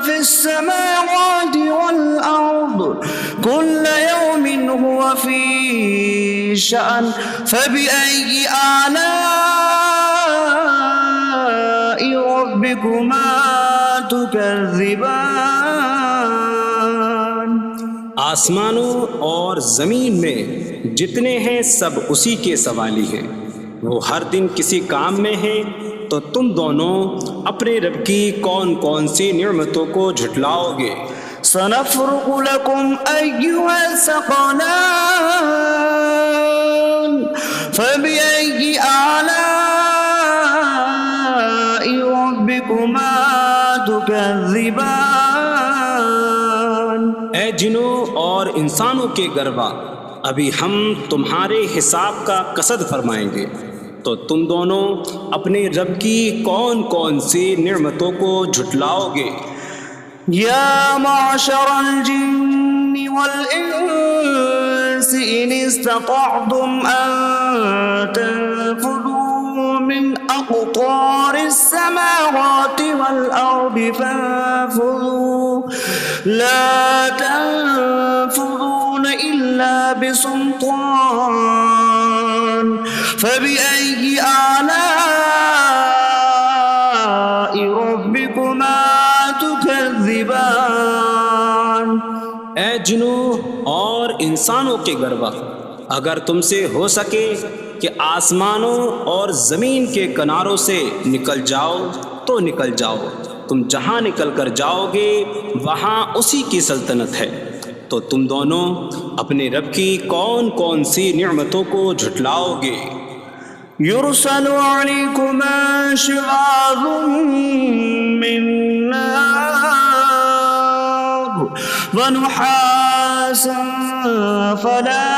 في السماوات والأرض كل يوم هو في شأن فبأي آلاء ربكما تكذبان۔ آسمانوں اور زمین میں جتنے ہیں سب اسی کے سوالی ہیں، وہ ہر دن کسی کام میں ہیں، تو تم دونوں اپنے رب کی کون کون سی نعمتوں کو جھٹلاؤ گے؟ سنفرغ لكم أيها الثقلان فبأي آلاء ربكما تكذبان۔ اے جنوں اور انسانوں کے گروہ، ابھی ہم تمہارے حساب کا قصد فرمائیں گے، تو تم دونوں اپنے رب کی کون کون سی نعمتوں کو جھٹلاؤ گے؟ يا معشر الجن والإنس إن استطعتم أن تنفذوا من أقطار السماوات والأرض فانفذوا لا تنفذون إلا بسلطان فبأي آلاء ربكما تكذبان۔ اے جنوں اور انسانوں کے گروہ، اگر تم سے ہو سکے کہ آسمانوں اور زمین کے کناروں سے نکل جاؤ تو نکل جاؤ، تم جہاں نکل کر جاؤ گے وہاں اسی کی سلطنت ہے، تو تم دونوں اپنے رب کی کون کون سی نعمتوں کو جھٹلاؤ گے؟ يرسل عليكما شواظ من نار ونحاسا فلا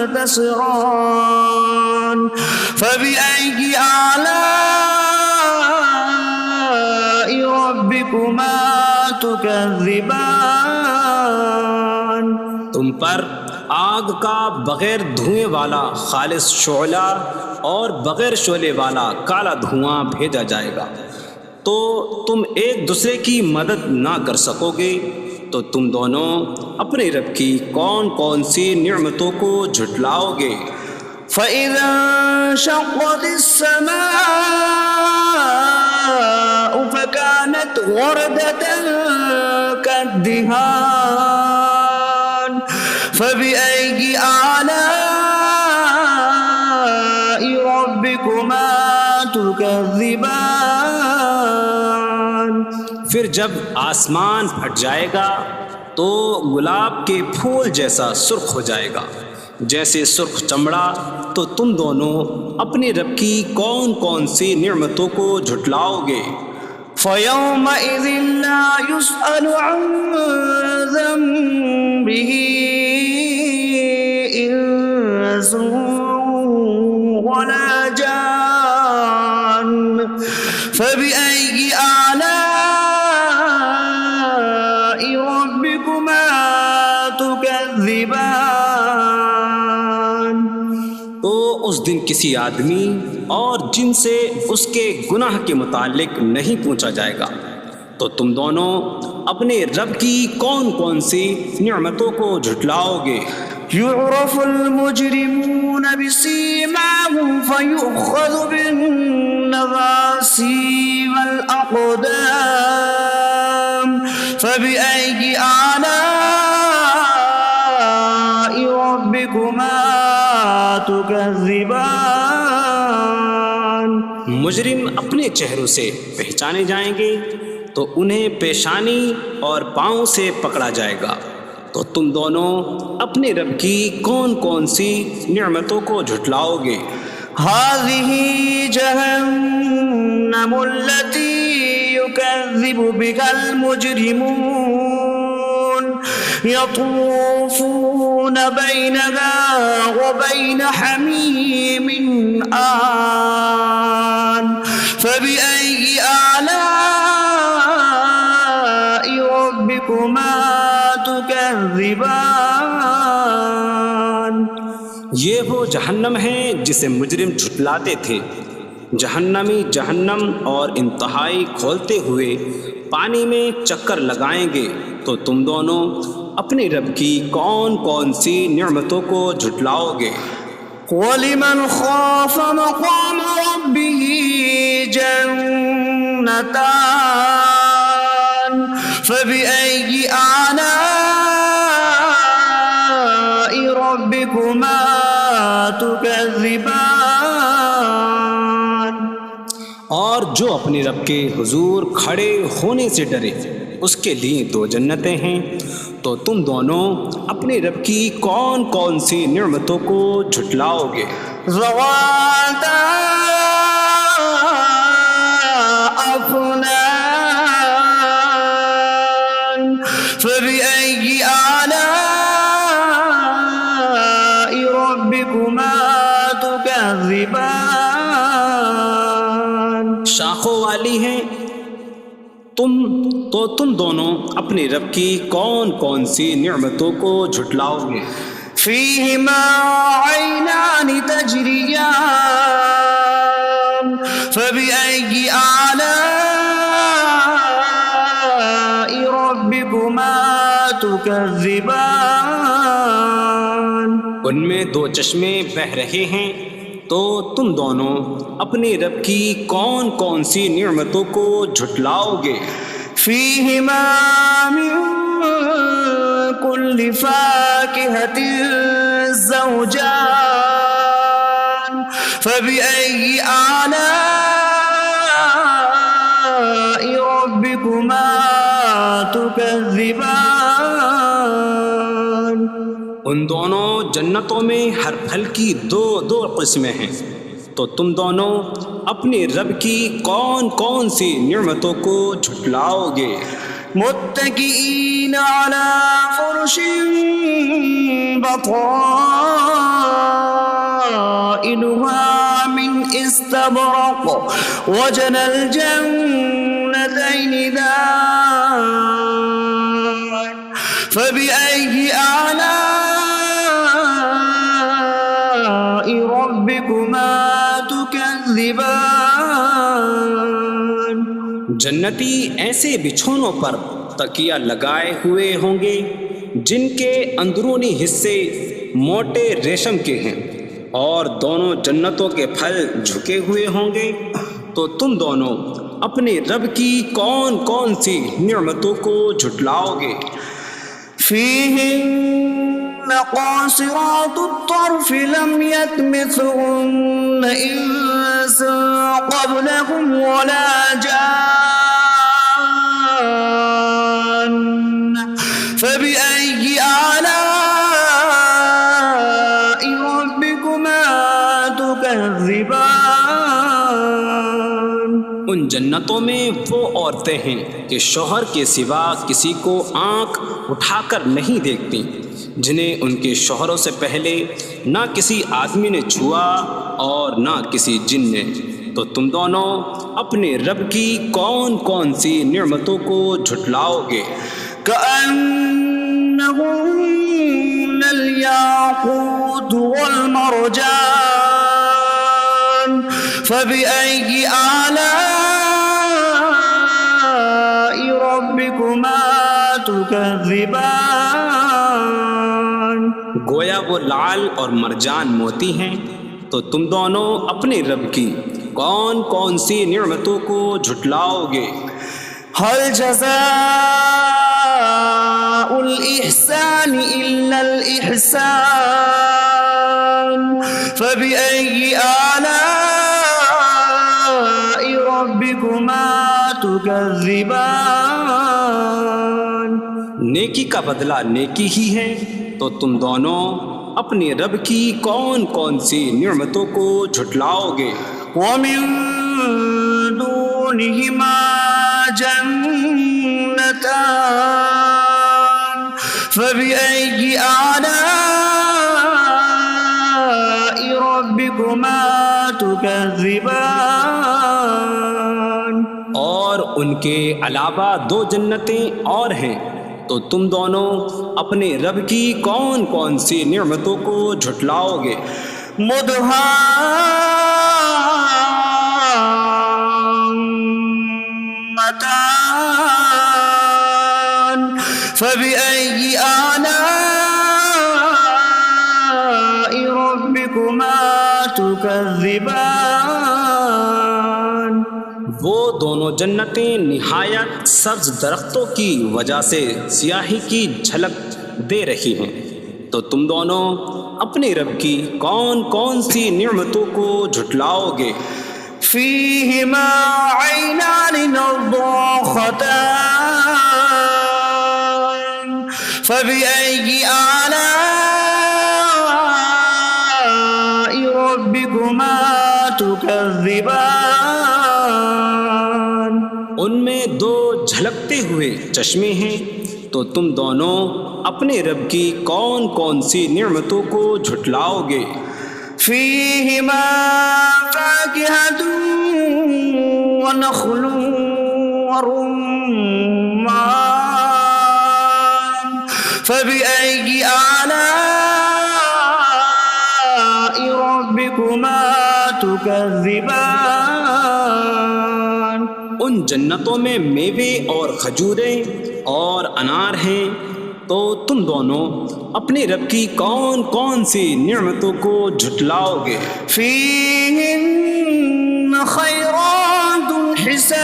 تنتصران فبأي آلاء ربكما تكذبان۔ تم پر آگ کا بغیر دھوئیں والا خالص شعلہ اور بغیر شعلے والا کالا دھواں بھیجا جائے گا، تو تم ایک دوسرے کی مدد نہ کر سکو گے، تو تم دونوں اپنے رب کی کون کون سی نعمتوں کو جھٹلاؤ گے؟ فَإِذَا انشَقَّتِ السَّمَاءُ فَكَانَتْ وَرْدَةً كَالدِّهَانِ فَبِأَيِّ آلَاءِ رَبِّكُمَا تُكَذِّبَانِ۔ پھر جب آسمان پھٹ جائے گا تو گلاب کے پھول جیسا سرخ ہو جائے گا، جیسے سرخ چمڑا، تو تم دونوں اپنے رب کی کون کون سی نعمتوں کو جھٹلاؤ گے؟ فَيَوْمَئِذٍ لَا يُسْأَلُ عَنْ ذَنبِهِ إِنسٌ ولا جان فبأي آلاء ربكما تكذبان. تو اس دن کسی آدمی اور جن سے اس کے گناہ کے متعلق نہیں پوچھا جائے گا. تو تم دونوں اپنے رب کی کون کون سی نعمتوں کو جھٹلاؤ گے؟ يعرف المجرمون بسيماهم فيؤخذ بالنواصي والأقدام فبأي آلاء ربكما تكذبان. مجرم اپنے چہروں سے پہچانے جائیں گے تو انہیں پیشانی اور پاؤں سے پکڑا جائے گا. تو تم دونوں اپنے رب کی کون کون سی نعمتوں کو جھٹلاؤ گے؟ هذه جهنم التي يكذب بها المجرمون يطوفون بينها وبين حميم آن فبأي آلاء ربكما تكذبان. یہ وہ جہنم ہے جسے مجرم جھٹلاتے تھے. جہنمی جہنم اور انتہائی کھولتے ہوئے پانی میں چکر لگائیں گے. تو تم دونوں اپنے رب کی کون کون سی نعمتوں کو جھٹلاؤ گے؟ وَلِمَنْ خَافَ مَقَامَ رَبِّهِ جَنَّتَانِ فَبِأَيِّ آلَاءِ رَبِّكُمَا تُكَذِّبَانِ. اور جو اپنے رب کے حضور کھڑے ہونے سے ڈرے اس کے لیے دو جنتیں ہیں. تو تم دونوں اپنے رب کی کون کون سی نعمتوں کو جھٹلاؤ گے؟ ذواتا أفنان فبأي آلاء ربكما تكذبان. شاخوں والی ہیں. تم دونوں اپنے رب کی کون کون سی نعمتوں کو جھٹلاؤ گے؟ فيهما عينان تجريان فبأي آلاء ربكما تكذبان. ان میں دو چشمے بہہ رہے ہیں. تو تم دونوں اپنے رب کی کون کون سی نعمتوں کو جھٹلاؤ گے؟ فيهما من كل فاكهة زوجان فبأي آلاء ربكما تكذبان. ان دونوں جنتوں میں ہر پھل کی دو قسمیں ہیں. تو تم دونوں اپنے رب کی کون کون سی نعمتوں کو جھٹلاؤ گے؟ متكئين على فرش بطائنها من استبرق وجنى الجنتين دان فبأي آلاء ربكما تكذبان. جنتی ایسے بچھونوں پر تکیہ لگائے ہوئے ہوں گے جن کے اندرونی حصے موٹے ریشم کے ہیں اور دونوں جنتوں کے پھل جھکے ہوئے ہوں گے. تو تم دونوں اپنے رب کی کون کون سی نعمتوں کو جھٹلاؤ گے؟ فيهن قاصرات الطرف لم يطمثهن إنس قبلهم ولا جان فبأي آلاء ربكما تكذبان. ان جنتوں میں وہ عورتیں ہیں کہ شوہر کے سوا کسی کو آنکھ اٹھا کر نہیں دیکھتی. جنہیں ان کے شوہروں سے پہلے نہ کسی آدمی نے چھوا اور نہ کسی جن نے، تو تم دونوں اپنے رب کی کون کون سی نعمتوں کو جھٹلاؤ گے؟ كأنهن الياقوت والمرجان فبأي آلاء ربكما تكذبان؟ گویا وہ لعل اور مرجان موتی ہیں، تو تم دونوں اپنے رب کی کون کون سی نعمتوں کو جھٹلاؤ گے؟ هل جزاء الإحسان إلا الإحسان فبأي آلاء ربكما تكذبان؟ نیکی کا بدلہ نیکی ہی ہے، تو تم دونوں اپنے رب کی کون کون سی نعمتوں کو جھٹلاؤ گے؟ ومن دونهما جنتان فبأي آلاء ربكما تكذبان؟ اور ان کے علاوہ دو جنتیں اور ہیں، تو تم دونوں اپنے رب کی کون کون سی نعمتوں کو جھٹلاؤ گے؟ مدهامتان فبأي آلاء ربكما تكذبان؟ وہ دونوں جنتیں نہایت سبز درختوں کی وجہ سے سیاہی کی جھلک دے رہی ہیں، تو تم دونوں اپنے رب کی کون کون سی نعمتوں کو جھٹلاؤ گے؟ فيهما عينان نضاختان فبأي آلاء ربكما تكذبان؟ ان میں دو جھلکتے ہوئے چشمے ہیں، تو تم دونوں اپنے رب کی کون کون سی نعمتوں کو جھٹلاؤ گے؟ فيهما فاكهة ونخل ورمان فبأي آلاء ربكما تكذبان؟ ان جنتوں میں میوے اور کھجوریں اور انار ہیں، تو تم دونوں اپنے رب کی کون کون سی نعمتوں کو جھٹلاؤ گے؟ فيهن خيرات حسان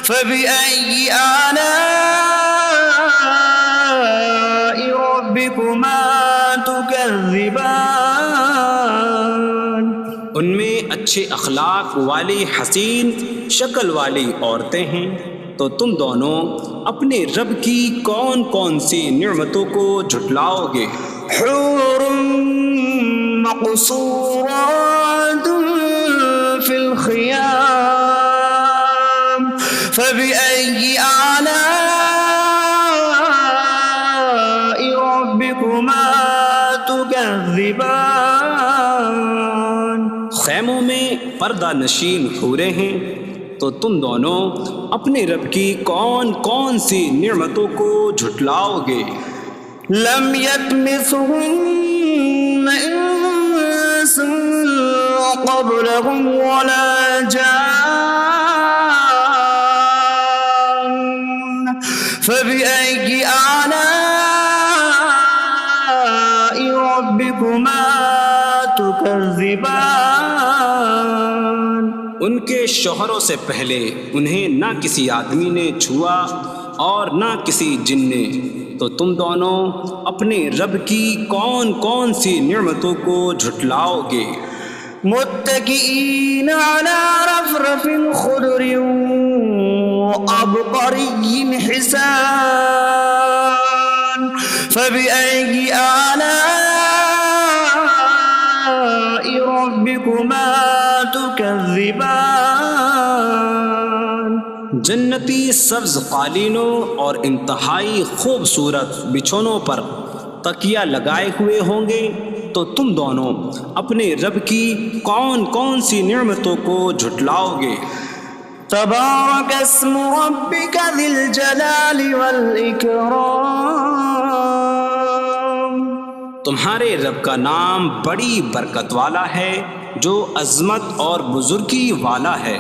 فبأي آلاء ربكما تكذبان؟ ان میں اچھے اخلاق والی حسین شکل والی عورتیں ہیں، تو تم دونوں اپنے رب کی کون کون سی نعمتوں کو جھٹلاؤ گے؟ حور مقصورات في الخيام فبأي آلاء ربكما تكذبان؟ خیموں میں پردہ نشین حوریں ہیں، تو تم دونوں اپنے رب کی کون کون سی نعمتوں کو جھٹلاؤ گے؟ لم يطمثهن انس قبلهم ولا جان فبأي آلاء ربكما تكذبان؟ ان کے شوہروں سے پہلے انہیں نہ کسی آدمی نے چھوا اور نہ کسی جن نے، تو تم دونوں اپنے رب کی کون کون سی نعمتوں کو جھٹلاؤ گے؟ متكئين على رفرف خضر وعبقري حسان فبأي آلاء ربكما تكذبان؟ جنتی سبز قالینوں اور انتہائی خوبصورت بچھونوں پر تکیہ لگائے ہوئے ہوں گے، تو تم دونوں اپنے رب کی کون کون سی نعمتوں کو جھٹلاؤ گے؟ تبارک اسم ربک ذی الجلال والاکرام، تمہارے رب کا نام بڑی برکت والا ہے، جو عظمت اور بزرگی والا ہے۔